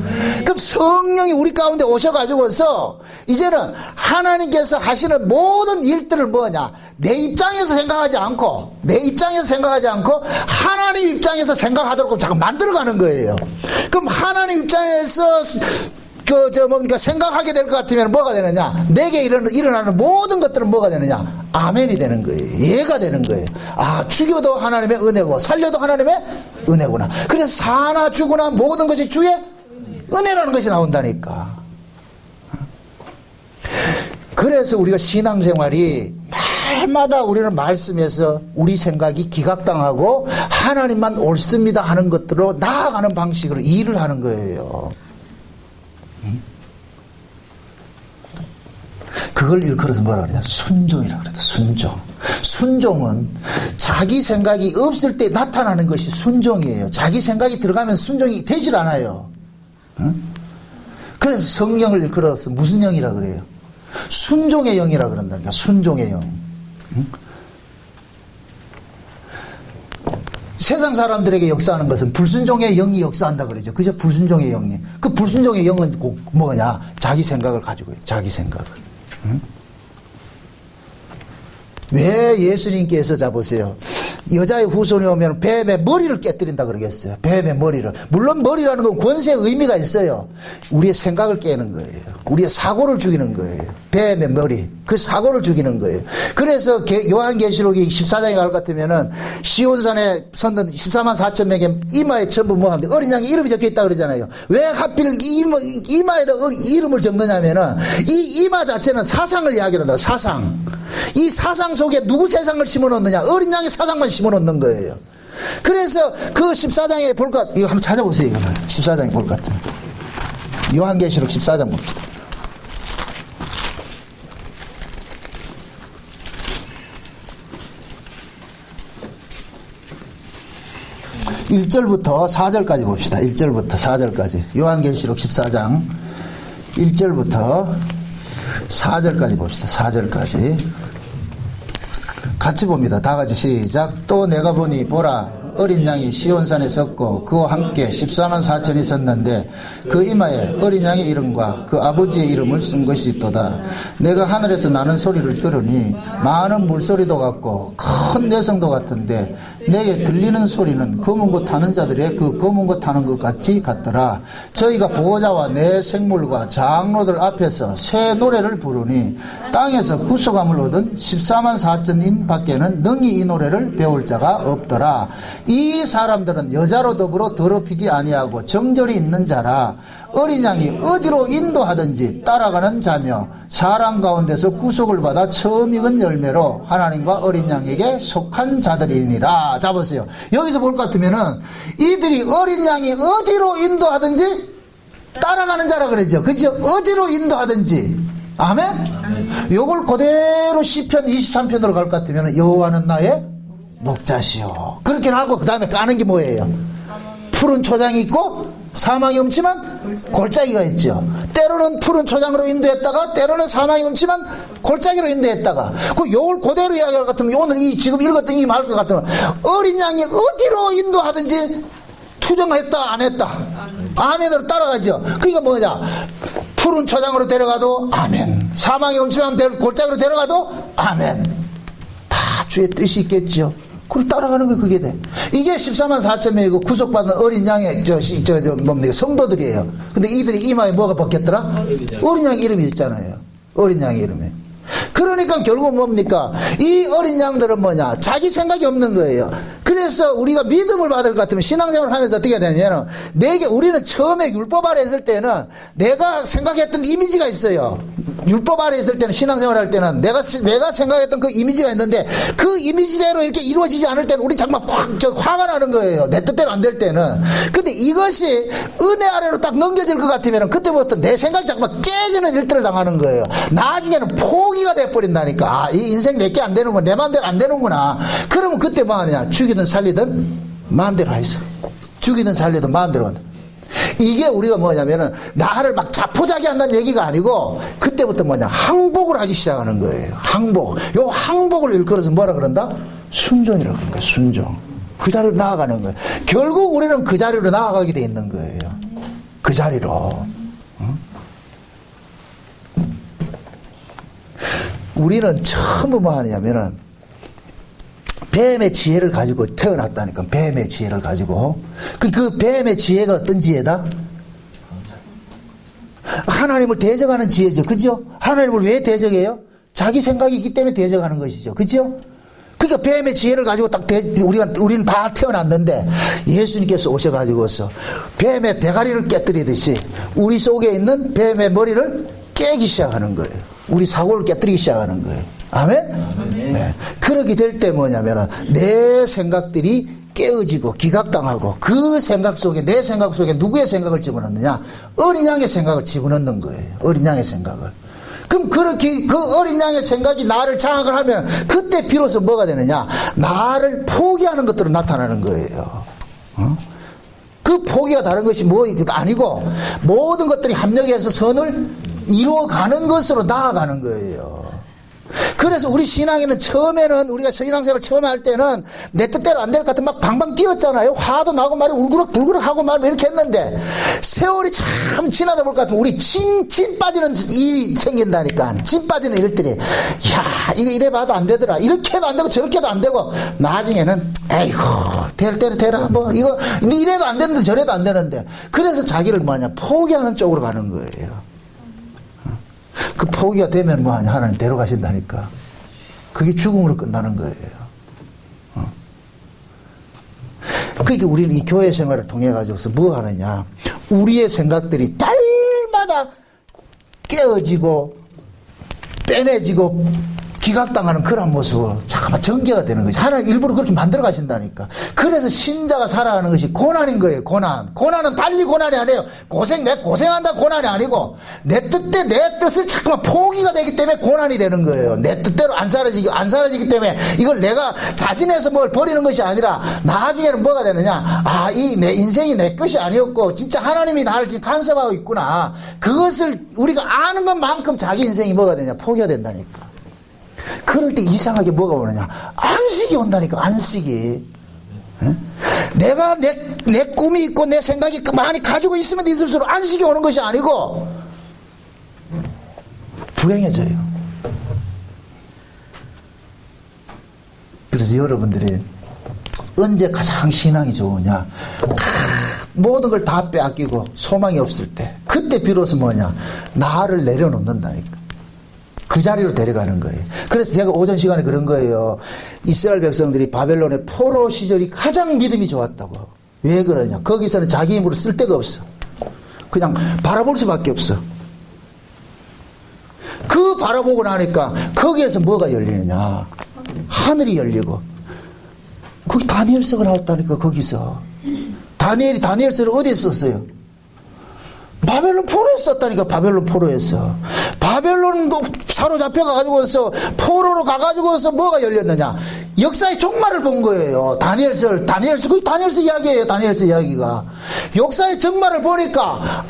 그럼 성령이 우리 가운데 오셔가지고서 이제는 하나님께서 하시는 모든 일들을 뭐냐? 내 입장에서 생각하지 않고, 하나님 입장에서 생각하도록 자꾸 만들어가는 거예요. 그럼 하나님 입장에서 생각하게 될 것 같으면 뭐가 되느냐? 내게 일어나는 모든 것들은 뭐가 되느냐? 아멘이 되는 거예요. 예가 되는 거예요. 아, 죽여도 하나님의 은혜고, 살려도 하나님의 은혜구나. 그래서 사나 죽으나 모든 것이 주의 은혜라는 것이 나온다니까. 그래서 우리가 신앙생활이 날마다 우리는 말씀에서 우리 생각이 기각당하고 하나님만 옳습니다 하는 것들로 나아가는 방식으로 일을 하는 거예요. 그걸 일컬어서 뭐라 그래요? 순종이라고 그래요. 순종. 순종은 자기 생각이 없을 때 나타나는 것이 순종이에요. 자기 생각이 들어가면 순종이 되질 않아요. 그래서 성령을 일컬어서 무슨 영이라 그래요? 순종의 영이라 그런다니까. 순종의 영. 세상 사람들에게 역사하는 것은 불순종의 영이 역사한다 그러죠. 그죠? 불순종의 영이. 그 불순종의 영은 꼭 뭐냐? 자기 생각을 가지고 있어요. 자기 생각을. 왜 예수님께서 잡으세요? 여자의 후손이 오면 뱀의 머리를 깨뜨린다 그러겠어요. 뱀의 머리를. 물론 머리라는 건 권세의 의미가 있어요. 우리의 생각을 깨는 거예요. 우리의 사고를 죽이는 거예요. 뱀의 머리. 그 사고를 죽이는 거예요. 그래서 요한계시록이 14장에 갈 것 같으면은 시온산에 섰는 14만 4천 명의 이마에 전부 뭐 합니까? 어린 양의 이름이 적혀 있다 그러잖아요. 왜 하필 이마에다 이름을 적느냐면은 이 이마 자체는 사상을 이야기한다. 사상. 이 사상 속에 누구 세상을 심어놓느냐? 어린 양의 사상만 심어놓는 거예요. 그래서 그 14장에 볼 것, 이거 한번 찾아보세요. 이거 14장에 볼 것 같으면. 요한계시록 14장 봅시다. 1절부터 4절까지 봅시다. 1절부터 4절까지. 요한계시록 14장 1절부터 4절까지 봅시다. 4절까지. 같이 봅니다. 다 같이 시작. 또 내가 보니 보라 어린 양이 시온산에 섰고 그와 함께 14만 4천이 섰는데 그 이마에 어린 양의 이름과 그 아버지의 이름을 쓴 것이 있도다. 내가 하늘에서 나는 소리를 들으니 많은 물소리도 같고 큰 내성도 같은데 내게 들리는 소리는 검은 것 타는 자들의 그 검은 것 타는 것 같이 같더라. 저희가 보호자와 내 생물과 장로들 앞에서 새 노래를 부르니 땅에서 구속함을 얻은 14만 4천인 밖에는 능히 이 노래를 배울 자가 없더라. 이 사람들은 여자로 더불어 더럽히지 아니하고 정절이 있는 자라. 어린 양이 어디로 인도하든지 따라가는 자며 사람 가운데서 구속을 받아 처음 익은 열매로 하나님과 어린 양에게 속한 자들이니라. 자 보세요. 여기서 볼 것 같으면은 이들이 어린 양이 어디로 인도하든지 따라가는 자라 그러죠. 그죠? 어디로 인도하든지. 아멘? 요걸 그대로 시편 23편으로 갈 것 같으면 여호와는 나의 목자시오. 그렇게 하고 그 다음에 까는 게 뭐예요? 푸른 초장이 있고 사망이 없지만 골짜기가 있죠. 때로는 푸른 초장으로 인도했다가 때로는 사망이 없지만 골짜기로 인도했다가 그 요걸 그대로 이야기할 것 같으면 오늘 지금 읽었던 이 말 것 같으면 어린 양이 어디로 인도하든지 투정했다 안 했다 아멘으로 따라가죠. 그러니까 뭐냐, 푸른 초장으로 데려가도 아멘, 사망이 없지만 골짜기로 데려가도 아멘. 다 주의 뜻이 있겠죠. 그걸 따라가는 거 그게 돼. 이게 14만 4천 명이고 구속받은 어린 양의 뭡니까 성도들이에요. 근데 이들이 이마에 뭐가 벗겼더라? 어린 양 이름이 있잖아요. 어린 양 이름에. 그러니까 결국 뭡니까? 이 어린 양들은 뭐냐? 자기 생각이 없는 거예요. 그래서 우리가 믿음을 받을 것 같으면 신앙생활을 하면서 어떻게 되냐면 우리는 처음에 율법 아래 있을 때는 내가 생각했던 이미지가 있어요. 율법 아래 있을 때는 신앙생활 할 때는 내가 생각했던 그 이미지가 있는데 그 이미지대로 이렇게 이루어지지 않을 때는 우리 정말 화가 나는 거예요. 내 뜻대로 안 될 때는. 근데 이것이 은혜 아래로 딱 넘겨질 것 같으면 그때부터 내 생각이 잠깐만 깨지는 일들을 당하는 거예요. 나중에는 포기가 돼버린다니까. 이 인생 내게 안 되는구나. 내 맘대로 안 되는구나. 그러면 그때 뭐 하느냐? 죽이든 살리든 마음대로 하있어. 죽이든 살리든 마음대로 한다. 이게 우리가 뭐냐면은 나를 막 자포자기 한다는 얘기가 아니고 그때부터 뭐냐 항복을 하기 시작하는 거예요. 항복. 요 항복을 일컬어서 뭐라 그런다? 순종이라고 그러는 거예요. 순종. 그 자리로 나아가는 거예요. 결국 우리는 그 자리로 나아가게 돼 있는 거예요. 그 자리로. 우리는 처음 뭐 하냐면은 뱀의 지혜를 가지고 태어났다니까. 뱀의 지혜를 가지고. 그 뱀의 지혜가 어떤 지혜다? 하나님을 대적하는 지혜죠. 그죠? 하나님을 왜 대적해요? 자기 생각이 있기 때문에 대적하는 것이죠. 그죠? 그러니까 뱀의 지혜를 가지고 딱 우리는 다 태어났는데 예수님께서 오셔가지고서 뱀의 대가리를 깨뜨리듯이 우리 속에 있는 뱀의 머리를 깨기 시작하는 거예요. 우리 사고를 깨뜨리기 시작하는 거예요. 아멘? 네. 그렇게 될 때 뭐냐면 내 생각들이 깨어지고 기각당하고 그 생각 속에 내 생각 속에 누구의 생각을 집어넣느냐? 어린 양의 생각을 집어넣는 거예요. 어린 양의 생각을. 그럼 그렇게 그 어린 양의 생각이 나를 장악을 하면 그때 비로소 뭐가 되느냐? 나를 포기하는 것들로 나타나는 거예요. 그 포기가 다른 것이 뭐 아니고 모든 것들이 합력해서 선을 이루어가는 것으로 나아가는 거예요. 그래서 우리 신앙에는 처음에는 우리가 신앙생활 처음에 할 때는 내 뜻대로 안 될 것 같은 막 방방 뛰었잖아요. 화도 나고 말이 울그럭불그럭 하고 말 이렇게 했는데 세월이 참 지나다 볼 것 같으면 우리 찐 빠지는 일이 생긴다니까. 찐 빠지는 일들이 야 이거 이래 봐도 안 되더라. 이렇게 해도 안 되고 저렇게 해도 안 되고 나중에는 에이구 될 때는 되라 뭐 이거 이래도 안 되는데 저래도 안 되는데 그래서 자기를 뭐하냐 포기하는 쪽으로 가는 거예요. 그 포기가 되면 뭐하냐 하나님 데려가신다니까. 그게 죽음으로 끝나는 거예요. 그러니까 우리는 이 교회 생활을 통해 가지고서 뭐 하느냐 우리의 생각들이 날마다 깨어지고 빼내지고 기각당하는 그런 모습으로 잠깐만 전개가 되는 거지. 하나님 일부러 그렇게 만들어 가신다니까. 그래서 신자가 살아가는 것이 고난인 거예요. 고난은 달리 고난이 아니에요. 내가 고생한다 고난이 아니고 내 뜻을 잠깐만 포기가 되기 때문에 고난이 되는 거예요. 내 뜻대로 안 사라지기 때문에 이걸 내가 자진해서 뭘 버리는 것이 아니라 나중에는 뭐가 되느냐 내 인생이 내 것이 아니었고 진짜 하나님이 나를 지금 간섭하고 있구나. 그것을 우리가 아는 것만큼 자기 인생이 뭐가 되냐 포기가 된다니까. 그럴 때 이상하게 뭐가 오느냐 안식이 온다니까. 안식이. 내가 내 꿈이 있고 내 생각이 많이 가지고 있으면 있을수록 안식이 오는 것이 아니고 불행해져요. 그래서 여러분들이 언제 가장 신앙이 좋으냐 모든 걸 다 빼앗기고 소망이 없을 때 그때 비로소 뭐냐 나를 내려놓는다니까. 그 자리로 데려가는 거예요. 그래서 제가 오전 시간에 그런 거예요. 이스라엘 백성들이 바벨론의 포로 시절이 가장 믿음이 좋았다고. 왜 그러냐? 거기서는 자기 힘으로 쓸 데가 없어. 그냥 바라볼 수밖에 없어. 그 바라보고 나니까 거기에서 뭐가 열리느냐? 하늘이 열리고. 거기 다니엘서가 나왔다니까 거기서. 다니엘서를 어디에 썼어요? 바벨론 포로에 썼다니까. 바벨론 포로에서. 바벨론도 사로잡혀가지고서 포로로 가가지고서 뭐가 열렸느냐 역사의 종말을 본 거예요. 다니엘서 이야기예요. 다니엘서 이야기가 역사의 종말을 보니까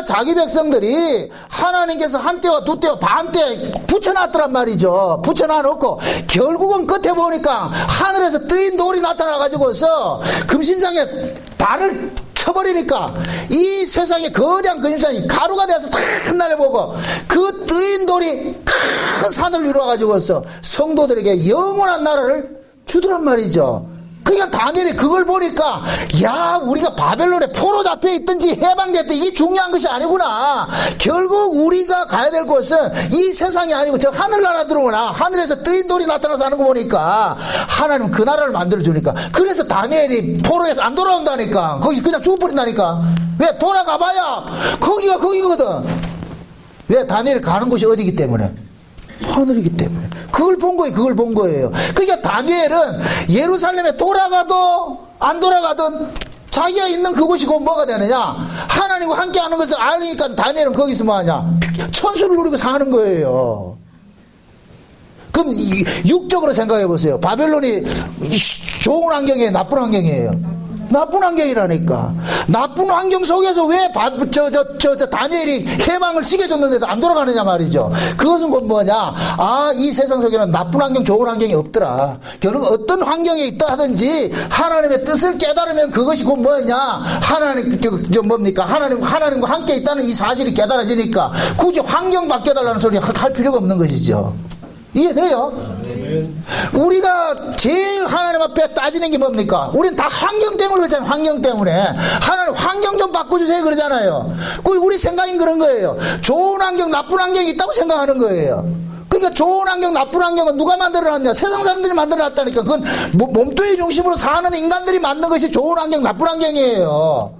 자기 백성들이 하나님께서 한 때와 두 때와 반 때 붙여놨더란 말이죠. 붙여놔놓고 결국은 끝에 보니까 하늘에서 뜨인 돌이 나타나가지고서 금신상에 발을 쳐버리니까 이 세상의 거대한 그림상이 가루가 돼서 탁 날려보고 그 뜨인 돌이 큰 산을 이루어가지고서 성도들에게 영원한 나라를 주더란 말이죠. 그러니까 다니엘이 그걸 보니까 우리가 바벨론에 포로 잡혀있든지 해방됐든 이게 중요한 것이 아니구나. 결국 우리가 가야 될 곳은 이 세상이 아니고 저 하늘나라 들어오나 하늘에서 뜨인 돌이 나타나서 하는 거 보니까 하나님 그 나라를 만들어주니까 그래서 다니엘이 포로에서 안 돌아온다니까. 거기 그냥 죽어버린다니까. 왜? 돌아가봐야 거기가 거기거든. 왜? 다니엘이 가는 곳이 어디기 때문에? 하늘이기 때문에. 그걸 본 거예요. 그러니까 다니엘은 예루살렘에 돌아가도 안 돌아가든 자기가 있는 그곳이 곧 뭐가 되느냐 하나님과 함께 하는 것을 알으니까 다니엘은 거기서 뭐하냐 천수를 누리고 사는 거예요. 그럼 육적으로 생각해 보세요. 바벨론이 좋은 환경이에요 나쁜 환경이에요? 나쁜 환경이라니까. 나쁜 환경 속에서 왜 다니엘이 해방을 시켜줬는데도 안 돌아가느냐 말이죠. 그것은 곧 뭐냐? 아, 이 세상 속에는 나쁜 환경, 좋은 환경이 없더라. 결국 어떤 환경에 있다 하든지 하나님의 뜻을 깨달으면 그것이 곧 뭐냐? 뭡니까? 하나님과 함께 있다는 이 사실이 깨달아지니까 굳이 환경 바뀌어달라는 소리 할 필요가 없는 것이죠. 이해돼요? 우리가 제일 하나님 앞에 따지는 게 뭡니까? 우리는 다 환경 때문에 그러잖아요. 환경 때문에. 하나님 환경 좀 바꿔주세요 그러잖아요. 우리 생각인 그런 거예요. 좋은 환경, 나쁜 환경이 있다고 생각하는 거예요. 그러니까 좋은 환경, 나쁜 환경은 누가 만들어놨냐? 세상 사람들이 만들어놨다니까. 그건 몸뚱이 중심으로 사는 인간들이 만든 것이 좋은 환경, 나쁜 환경이에요.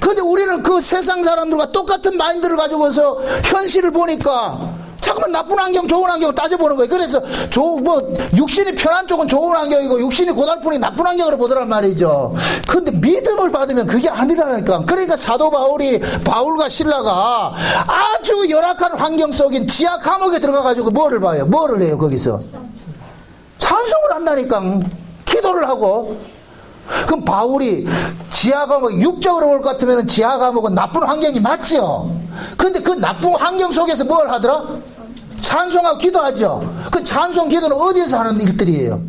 그런데 우리는 그 세상 사람들과 똑같은 마인드를 가지고서 현실을 보니까 잠깐만 나쁜 환경, 좋은 환경을 따져보는 거예요. 그래서 육신이 편한 쪽은 좋은 환경이고 육신이 고달프니 나쁜 환경으로 보더란 말이죠. 그런데 믿음을 받으면 그게 아니라니까. 그러니까 사도 바울과 실라가 아주 열악한 환경 속인 지하 감옥에 들어가가지고 뭐를 봐요? 뭐를 해요 거기서? 찬송을 한다니까. 기도를 하고. 그럼 바울이 지하 감옥, 육적으로 올 것 같으면 지하 감옥은 나쁜 환경이 맞죠? 근데 그 나쁜 환경 속에서 뭘 하더라? 찬송하고 기도하죠. 그 찬송 기도는 어디에서 하는 일들이에요?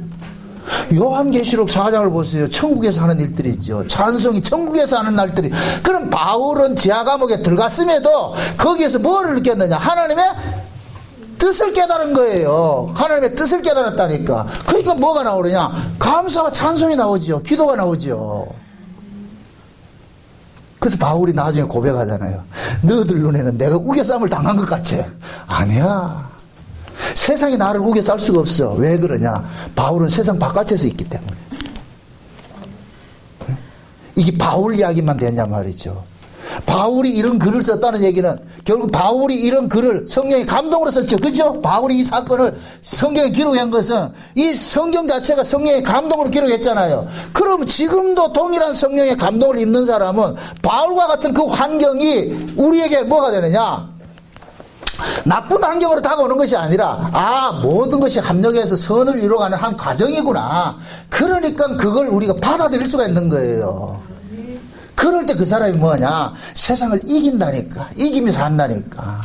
요한계시록 4장을 보세요. 천국에서 하는 일들이죠. 찬송이 천국에서 하는 날들이. 그럼 바울은 지하 감옥에 들어갔음에도 거기에서 뭐를 느꼈느냐? 하나님의 뜻을 깨달은 거예요. 하나님의 뜻을 깨달았다니까. 그러니까 뭐가 나오느냐? 감사와 찬송이 나오죠. 기도가 나오죠. 그래서 바울이 나중에 고백하잖아요. 너희들 눈에는 내가 우겨쌈을 당한 것 같지? 아니야. 세상이 나를 우겨쌀 수가 없어. 왜 그러냐? 바울은 세상 바깥에서 있기 때문에. 이게 바울 이야기만 되냐 말이죠. 바울이 이런 글을 썼다는 얘기는 결국 바울이 이런 글을 성령의 감동으로 썼죠. 그죠? 바울이 이 사건을 성경에 기록한 것은 이 성경 자체가 성령의 감동으로 기록했잖아요. 그럼 지금도 동일한 성령의 감동을 입는 사람은 바울과 같은 그 환경이 우리에게 뭐가 되느냐? 나쁜 환경으로 다가오는 것이 아니라 모든 것이 합력해서 선을 이루어가는 한 과정이구나. 그러니까 그걸 우리가 받아들일 수가 있는 거예요. 그럴 때 그 사람이 뭐냐? 세상을 이긴다니까. 이기면서 한다니까.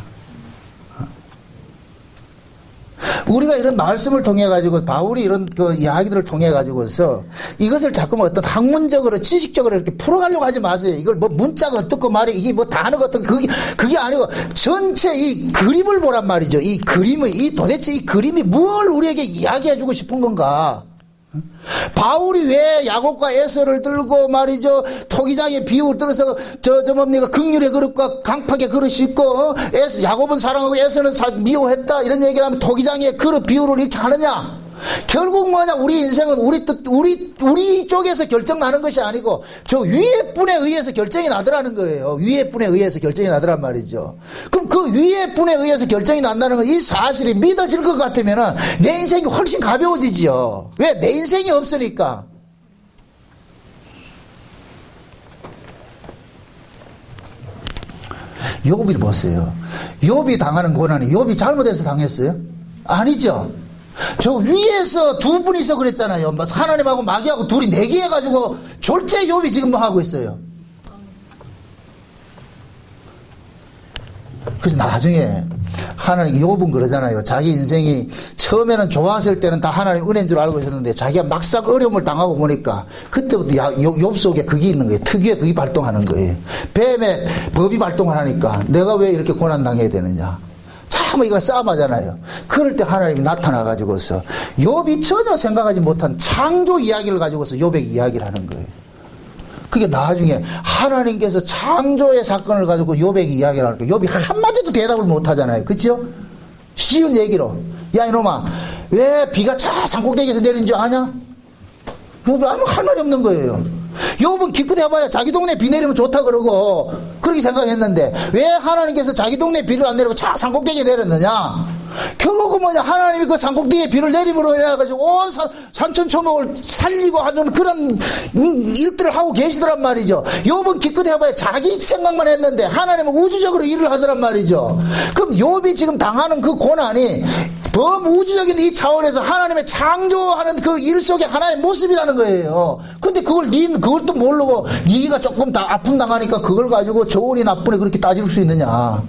우리가 이런 말씀을 통해 가지고 바울이 이런 그 이야기들을 통해 가지고서 이것을 자꾸만 어떤 학문적으로 지식적으로 이렇게 풀어가려고 하지 마세요. 이걸 뭐 문자가 어떻고 말이 이게 뭐 단어가 어떻고 그게 아니고 전체 이 그림을 보란 말이죠. 이 그림의 도대체 이 그림이 뭘 우리에게 이야기해주고 싶은 건가? 바울이 왜 야곱과 에서를 들고 말이죠, 토기장의 비유를 들어서 뭡니까 긍휼의 그릇과 강팍의 그릇이 있고 야곱은 사랑하고 에서는 미워했다 이런 얘기를 하면 토기장의 그릇 비유를 이렇게 하느냐? 결국 뭐냐? 우리 인생은 우리 쪽에서 결정 나는 것이 아니고 저 위의 분에 의해서 결정이 나더라는 거예요. 위의 분에 의해서 결정이 나더란 말이죠. 그럼 그 위의 분에 의해서 결정이 난다는 건 이 사실이 믿어질 것 같으면은 내 인생이 훨씬 가벼워지지요. 왜? 내 인생이 없으니까. 욥을 보세요. 욥이 당하는 고난이 욥이 잘못해서 당했어요? 아니죠. 저 위에서 두 분이서 그랬잖아요. 하나님하고 마귀하고 둘이 내기해가지고 졸제 욥이 지금 뭐 하고 있어요. 그래서 나중에 하나님, 욥은 그러잖아요. 자기 인생이 처음에는 좋았을 때는 다 하나님 은혜인 줄 알고 있었는데 자기가 막상 어려움을 당하고 보니까 그때부터 욥 속에 그게 있는 거예요. 특유의 그게 발동하는 거예요. 뱀의 법이 발동을 하니까 내가 왜 이렇게 고난당해야 되느냐. 참 이거 싸움하잖아요. 그럴 때 하나님이 나타나가지고서 욥이 전혀 생각하지 못한 창조 이야기를 가지고서 욥에게 이야기를 하는 거예요. 그게 나중에 하나님께서 창조의 사건을 가지고 욥에게 이야기를 하니까 욥이 한마디도 대답을 못하잖아요. 그렇죠? 쉬운 얘기로 야 이놈아 왜 비가 저 산꼭대기에서 내리는 줄 아냐? 욥이 아무 할 말이 없는 거예요. 욥은 기껏 해봐야 자기 동네 비 내리면 좋다 그러고 그렇게 생각했는데 왜 하나님께서 자기 동네 비를 안 내리고 저 산꼭대기에 내렸느냐? 결국은 뭐냐? 하나님이 그 산꼭대기에 비를 내림으로 인해가지고 온 산천초목을 살리고 하는 그런 일들을 하고 계시더란 말이죠. 욥은 기껏 해봐야 자기 생각만 했는데 하나님은 우주적으로 일을 하더란 말이죠. 그럼 욥이 지금 당하는 그 고난이 범우주적인 이 차원에서 하나님의 창조하는 그 일 속의 하나의 모습이라는 거예요. 근데 그걸 또 모르고 네가 조금 다 아픔 당하니까 그걸 가지고 좋으니 나쁘니 그렇게 따질 수 있느냐.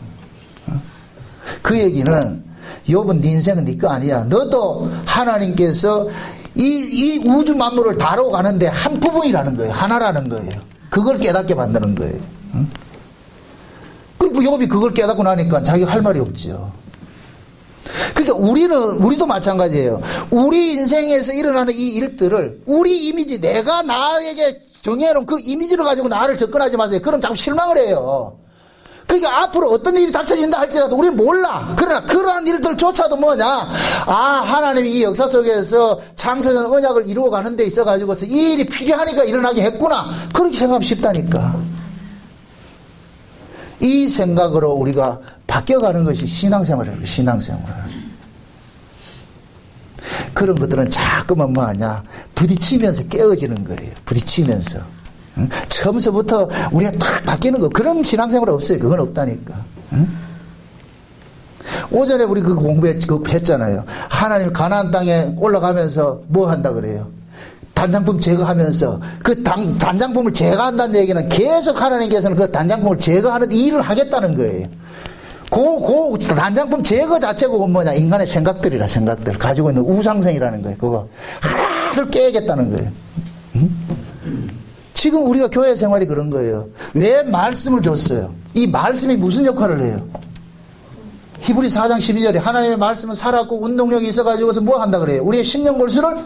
그 얘기는 욥은 네 인생은 네 거 아니야. 너도 하나님께서 이 우주 만물을 다뤄가는데 한 부분이라는 거예요. 하나라는 거예요. 그걸 깨닫게 만드는 거예요. 그리고 욥이 그걸 깨닫고 나니까 자기가 할 말이 없죠. 그러니까 우리도 마찬가지예요. 우리 인생에서 일어나는 이 일들을 우리 이미지, 내가 나에게 정해놓은 그 이미지를 가지고 나를 접근하지 마세요. 그럼 자꾸 실망을 해요. 그러니까 앞으로 어떤 일이 닥쳐진다 할지라도 우리는 몰라. 그러나 그러한 일들조차도 뭐냐, 하나님이 이 역사 속에서 창세전 언약을 이루어가는 데 있어가지고서 이 일이 필요하니까 일어나게 했구나, 그렇게 생각하면 쉽다니까. 이 생각으로 우리가 바뀌어가는 것이 신앙생활이에요. 신앙생활. 그런 것들은 자꾸만 뭐하냐, 부딪히면서 깨어지는 거예요. 부딪히면서. 처음서부터 우리가 탁 바뀌는 거, 그런 신앙생활 없어요. 그건 없다니까. 오전에 우리 그 공부했잖아요. 하나님 가나안 땅에 올라가면서 뭐 한다 그래요? 단장품 제거하면서, 그 단장품을 제거한다는 얘기는 계속 하나님께서는 그 단장품을 제거하는 일을 하겠다는 거예요. 그 단장품 제거 자체가 뭐냐, 인간의 생각들이라. 생각들 가지고 있는 우상성이라는 거예요. 그거 하나둘 깨야겠다는 거예요. 지금 우리가 교회 생활이 그런 거예요. 왜 말씀을 줬어요? 이 말씀이 무슨 역할을 해요? 히브리 4장 12절에 하나님의 말씀은 살았고 운동력이 있어가지고서 뭐 한다 그래요? 우리의 심령골수를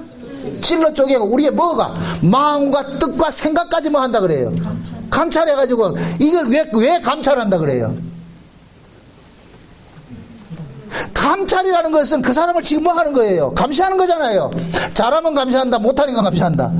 찔러 쪼개고 우리의 뭐가? 마음과 뜻과 생각까지 뭐 한다 그래요? 감찰해가지고. 이걸 왜 감찰한다 그래요? 감찰이라는 것은 그 사람을 지금 뭐 하는 거예요? 감시하는 거잖아요. 잘하면 감시한다, 못하니까 감시한다.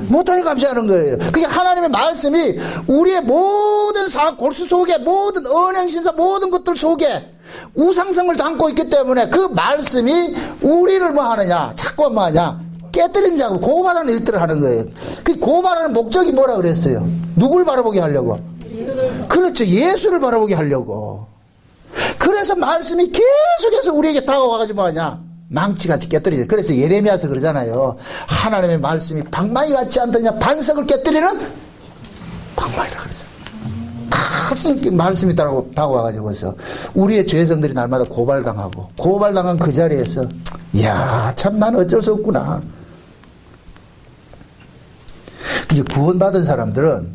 못하니까 감시하는 거예요. 그게 하나님의 말씀이 우리의 모든 골수 속에, 모든 언행심사, 모든 것들 속에 우상성을 담고 있기 때문에 그 말씀이 우리를 뭐 하느냐, 자꾸 뭐 하냐, 깨뜨린 자고 고발하는 일들을 하는 거예요. 그 고발하는 목적이 뭐라 그랬어요? 누굴 바라보게 하려고? 그렇죠. 예수를 바라보게 하려고. 그래서 말씀이 계속해서 우리에게 다가와가지고 뭐하냐, 망치같이 깨뜨리죠. 그래서 예레미야서 그러잖아요. 하나님의 말씀이 방망이 같지 않더냐, 반석을 깨뜨리는 방망이라 그러죠. 항상 말씀이 다가와가지고서 우리의 죄성들이 날마다 고발당하고, 고발당한 그 자리에서 이야, 참 나는 어쩔 수 없구나. 그게 구원받은 사람들은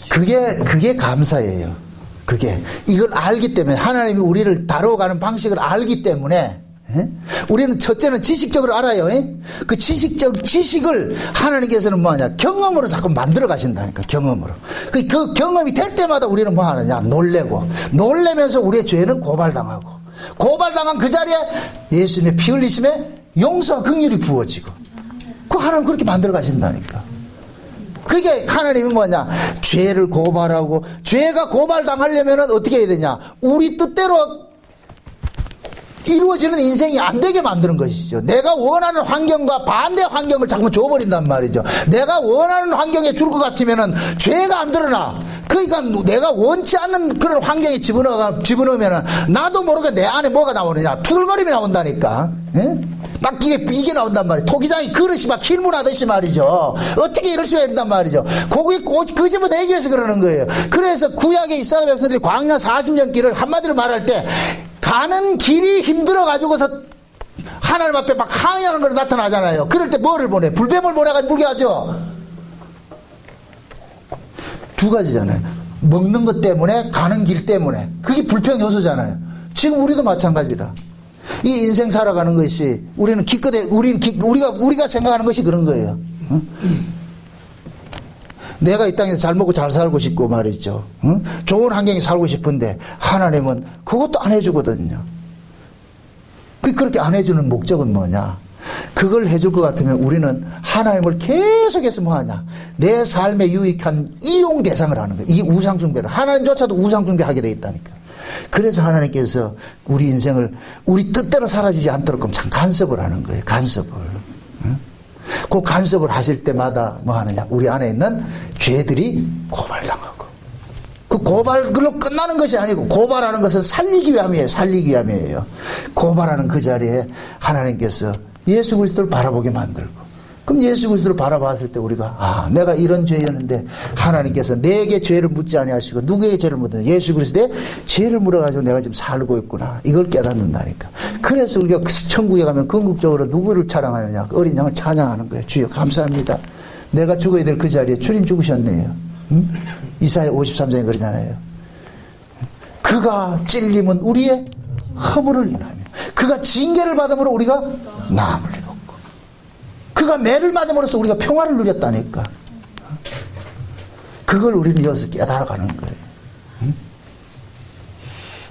그게 감사예요. 이걸 알기 때문에, 하나님이 우리를 다뤄가는 방식을 알기 때문에, 우리는 첫째는 지식적으로 알아요. 그 지식을 하나님께서는 뭐하냐, 경험으로 자꾸 만들어 가신다니까. 경험으로. 그 경험이 될 때마다 우리는 뭐 하느냐, 놀래면서 우리의 죄는 고발당하고, 고발당한 그 자리에 예수님의 피 흘리심에 용서와 긍휼이 부어지고, 그 하나님 그렇게 만들어 가신다니까. 그게 하나님이 뭐냐, 죄를 고발하고, 죄가 고발당하려면 어떻게 해야 되냐, 우리 뜻대로 이루어지는 인생이 안 되게 만드는 것이죠. 내가 원하는 환경과 반대 환경을 자꾸 줘버린단 말이죠. 내가 원하는 환경에 줄 것 같으면은 죄가 안 드러나. 그러니까 내가 원치 않는 그런 환경에 집어넣으면은 나도 모르게 내 안에 뭐가 나오느냐, 투덜거림이 나온다니까. 막 이게 나온단 말이에요. 토기장이 그릇이 막 힐문하듯이 말이죠. 어떻게 이럴 수가 있단 말이죠. 거기 그 집을 내기 위해서 그러는 거예요. 그래서 구약의 이스라엘 백성들이 광야 40년 길을 한마디로 말할 때, 가는 길이 힘들어 가지고서 하나님 앞에 막 항의하는 거 나타나잖아요. 그럴 때 뭐를 보내? 불뱀을 보내가지고 물게 하죠. 두 가지잖아요. 먹는 것 때문에, 가는 길 때문에. 그게 불평 요소잖아요. 지금 우리도 마찬가지라. 이 인생 살아가는 것이, 우리는 우리가 생각하는 것이 그런 거예요. 내가 이 땅에서 잘 먹고 잘 살고 싶고 말이죠. 좋은 환경에 살고 싶은데 하나님은 그것도 안 해주거든요. 그렇게 안 해주는 목적은 뭐냐? 그걸 해줄 것 같으면 우리는 하나님을 계속해서 뭐하냐? 내 삶에 유익한 이용 대상을 하는 거예요. 이 우상숭배를. 하나님조차도 우상숭배하게 돼 있다니까. 그래서 하나님께서 우리 인생을 우리 뜻대로 사라지지 않도록 참 간섭을 하는 거예요. 간섭을. 그 간섭을 하실 때마다 뭐 하느냐? 우리 안에 있는 죄들이 고발당하고, 그 고발로 끝나는 것이 아니고 고발하는 것은 살리기 위함이에요. 살리기 위함이에요. 고발하는 그 자리에 하나님께서 예수 그리스도를 바라보게 만들고, 그럼 예수 그리스도를 바라봤을 때 우리가 내가 이런 죄였는데 하나님께서 내게 죄를 묻지 아니하시고 누구에게 죄를 묻는 예수 그리스도의 죄를 물어가지고 내가 지금 살고 있구나, 이걸 깨닫는다니까. 그래서 우리가 천국에 가면 궁극적으로 누구를 찬양하느냐? 어린 양을 찬양하는 거예요. 주여 감사합니다. 내가 죽어야 될 그 자리에 주님 죽으셨네요. 이사야 53장에 그러잖아요. 그가 찔림은 우리의 허물을 인하며 그가 징계를 받음으로 우리가 나음을 입었고 그가 매를 맞음으로써 우리가 평화를 누렸다니까. 그걸 우리는 여기서 깨달아가는 거예요.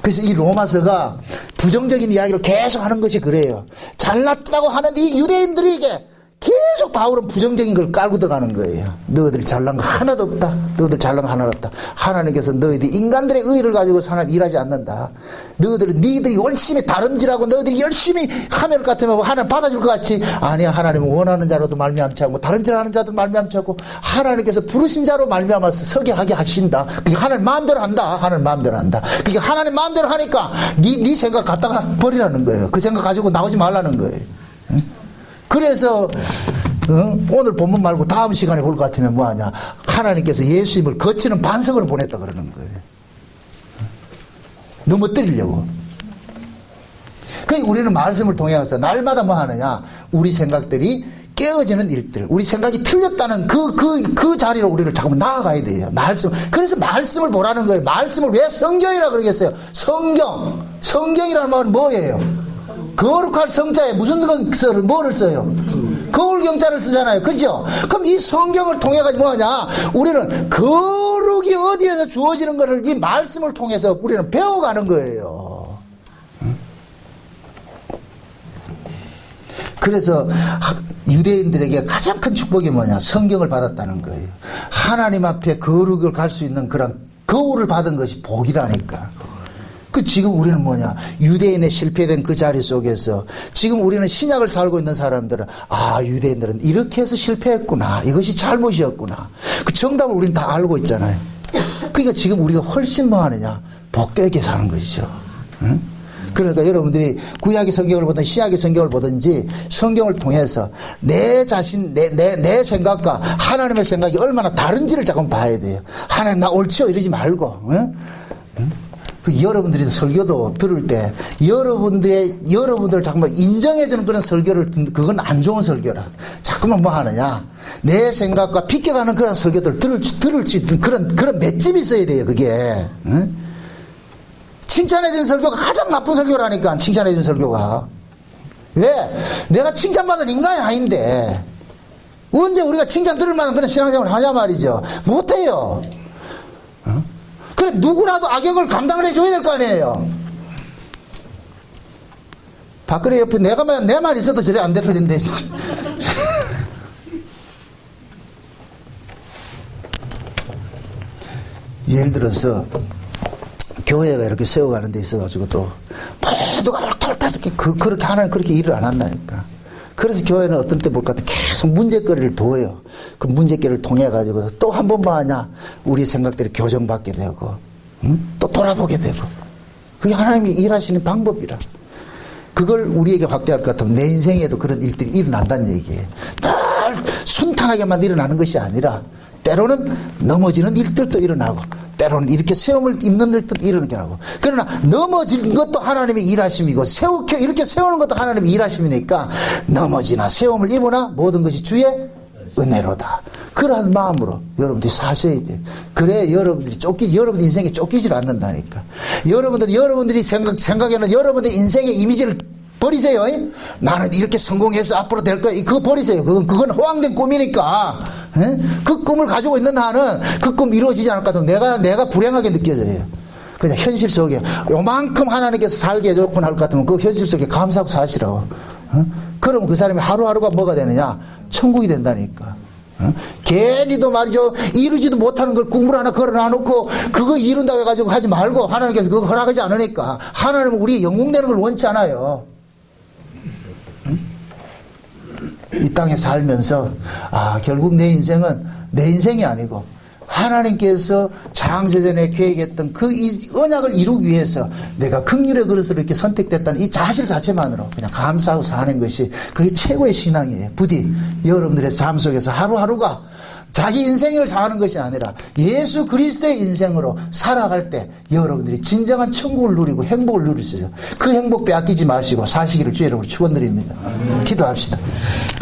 그래서 이 로마서가 부정적인 이야기를 계속 하는 것이 그래요. 잘났다고 하는 이 유대인들에게 계속 바울은 부정적인 걸 깔고 들어가는 거예요. 너희들 잘난 거 하나도 없다. 너희들 잘난 거 하나도 없다. 하나님께서 너희들이 인간들의 의를 가지고 하나님 일하지 않는다. 니들이 열심히 다름질하고 너희들이 열심히 하늘 같으면 하나님 받아줄 것 같이, 아니야. 하나님은 원하는 자로도 말미암지 않고 다른질하는 자도 말미암지 않고 하나님께서 부르신 자로 말미암아서 서게 하게 하신다. 그게 하나님 마음대로 한다. 하나님 마음대로 한다. 그게 하나님 마음대로 하니까 네 생각 갖다가 버리라는 거예요. 그 생각 가지고 나오지 말라는 거예요. 그래서 오늘 본문 말고 다음 시간에 볼 것 같으면 뭐하냐, 하나님께서 예수님을 거치는 반석으로 보냈다 그러는 거예요. 넘어뜨리려고. 그러니까 우리는 말씀을 통해서 날마다 뭐 하느냐, 우리 생각들이 깨어지는 일들, 우리 생각이 틀렸다는 그 자리로 우리를 자꾸 나아가야 돼요. 그래서 말씀을 보라는 거예요. 말씀을 왜 성경이라 그러겠어요? 성경이라는 말은 뭐예요? 거룩할 성자에 무슨 것을 뭐를 써요? 거울경자를 쓰잖아요. 그죠? 그럼 이 성경을 통해 가지고 뭐하냐, 우리는 거룩이 어디에서 주어지는 것을 이 말씀을 통해서 우리는 배워가는 거예요. 그래서 유대인들에게 가장 큰 축복이 뭐냐, 성경을 받았다는 거예요. 하나님 앞에 거룩을 갈 수 있는 그런 거울을 받은 것이 복이라니까. 지금 우리는 뭐냐, 유대인의 실패된 그 자리 속에서 지금 우리는 신약을 살고 있는 사람들은 유대인들은 이렇게 해서 실패했구나, 이것이 잘못이었구나, 그 정답을 우리는 다 알고 있잖아요. 그러니까 지금 우리가 훨씬 뭐 하느냐, 복되게 사는 것이죠. 응? 그러니까 여러분들이 구약의 성경을 보든 신약의 성경을 보든지 성경을 통해서 내 자신, 내 생각과 하나님의 생각이 얼마나 다른지를 잠깐 봐야 돼요. 하나님 나 옳지요 이러지 말고, 응? 여러분들이 설교도 들을 때 여러분들 잠깐만 인정해주는 그런 설교를 듣는, 그건 안 좋은 설교라. 자꾸만 뭐 하느냐, 내 생각과 비껴가는 그런 설교들 들을 수 있는 그런 맷집이 있어야 돼요. 그게. 응? 칭찬해준 설교가 가장 나쁜 설교라니까. 칭찬해준 설교가. 왜? 내가 칭찬받는 인간이 아닌데 언제 우리가 칭찬 들을 만한 그런 신앙생활을 하냐 말이죠. 못해요. 그래, 누구라도 악역을 감당을 해줘야 될 거 아니에요. 박근혜 옆에 내 말 있어도 저래 안 되는데. 예를 들어서 교회가 이렇게 세워가는 데 있어가지고 또 모두가 털털 이렇게 그렇게 하나님 그렇게 일을 안 한다니까. 그래서 교회는 어떤 때 볼 것 같아, 계속 문제거리를 둬요. 그 문제거리를 통해 가지고 또 한 번 뭐 하냐, 우리 생각들이 교정받게 되고, 또 돌아보게 되고. 그게 하나님이 일하시는 방법이라. 그걸 우리에게 확대할 것 같으면 내 인생에도 그런 일들이 일어난다는 얘기예요. 늘 순탄하게만 일어나는 것이 아니라 때로는 넘어지는 일들도 일어나고, 때로는 이렇게 세움을 입는 일도 일어나게 하고. 그러나 넘어지는 것도 하나님의 일하심이고, 이렇게 세우는 것도 하나님의 일하심이니까, 넘어지나 세움을 입으나 모든 것이 주의 은혜로다. 그러한 마음으로 여러분들이 사셔야 돼요. 그래 여러분들 인생에 쫓기질 않는다니까. 여러분들이 생각에는 여러분들 인생의 이미지를 버리세요. 나는 이렇게 성공해서 앞으로 될 거야. 그거 버리세요. 그건 허황된 꿈이니까. 그 꿈을 가지고 있는 한은 그 꿈 이루어지지 않을 것 같으면 내가 불행하게 느껴져요. 그냥 현실 속에 요만큼 하나님께서 살게 해줬구나 할 것 같으면 그 현실 속에 감사하고 사시라고. 그럼 그 사람이 하루하루가 뭐가 되느냐? 천국이 된다니까. 괜히도 말이죠, 이루지도 못하는 걸 꿈을 하나 걸어놔놓고 그거 이룬다고 해가지고 하지 말고, 하나님께서 그거 허락하지 않으니까. 하나님은 우리 영웅되는 걸 원치 않아요. 이 땅에 살면서 결국 내 인생은 내 인생이 아니고 하나님께서 창세전에 계획했던 그 이 언약을 이루기 위해서 내가 긍휼의 그릇으로 이렇게 선택됐다는 이 사실 자체만으로 그냥 감사하고 사는 것이 그게 최고의 신앙이에요. 부디 여러분들의 삶 속에서 하루하루가 자기 인생을 사는 것이 아니라 예수 그리스도의 인생으로 살아갈 때 여러분들이 진정한 천국을 누리고 행복을 누릴 수 있어요. 그 행복 빼앗기지 마시고 사시기를 주의 이름으로 축원드립니다. 기도합시다.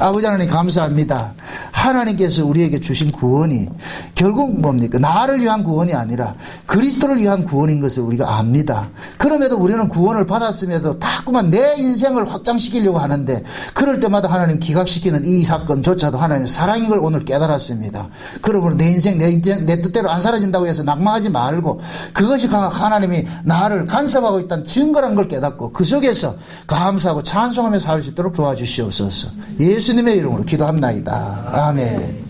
아버지 하나님 감사합니다. 하나님께서 우리에게 주신 구원이 결국 뭡니까? 나를 위한 구원이 아니라 그리스도를 위한 구원인 것을 우리가 압니다. 그럼에도 우리는 구원을 받았음에도 자꾸만 내 인생을 확장시키려고 하는데 그럴 때마다 하나님 기각시키는 이 사건조차도 하나님의 사랑인 걸 오늘 깨달았습니다. 그러므로 내 인생 내 뜻대로 안 사라진다고 해서 낙망하지 말고 그것이 하나님이 나를 간섭하고 있다는 증거란 걸 깨닫고 그 속에서 감사하고 찬송하며 살 수 있도록 도와주시옵소서. 예수님의 이름으로 기도합나이다. 아멘.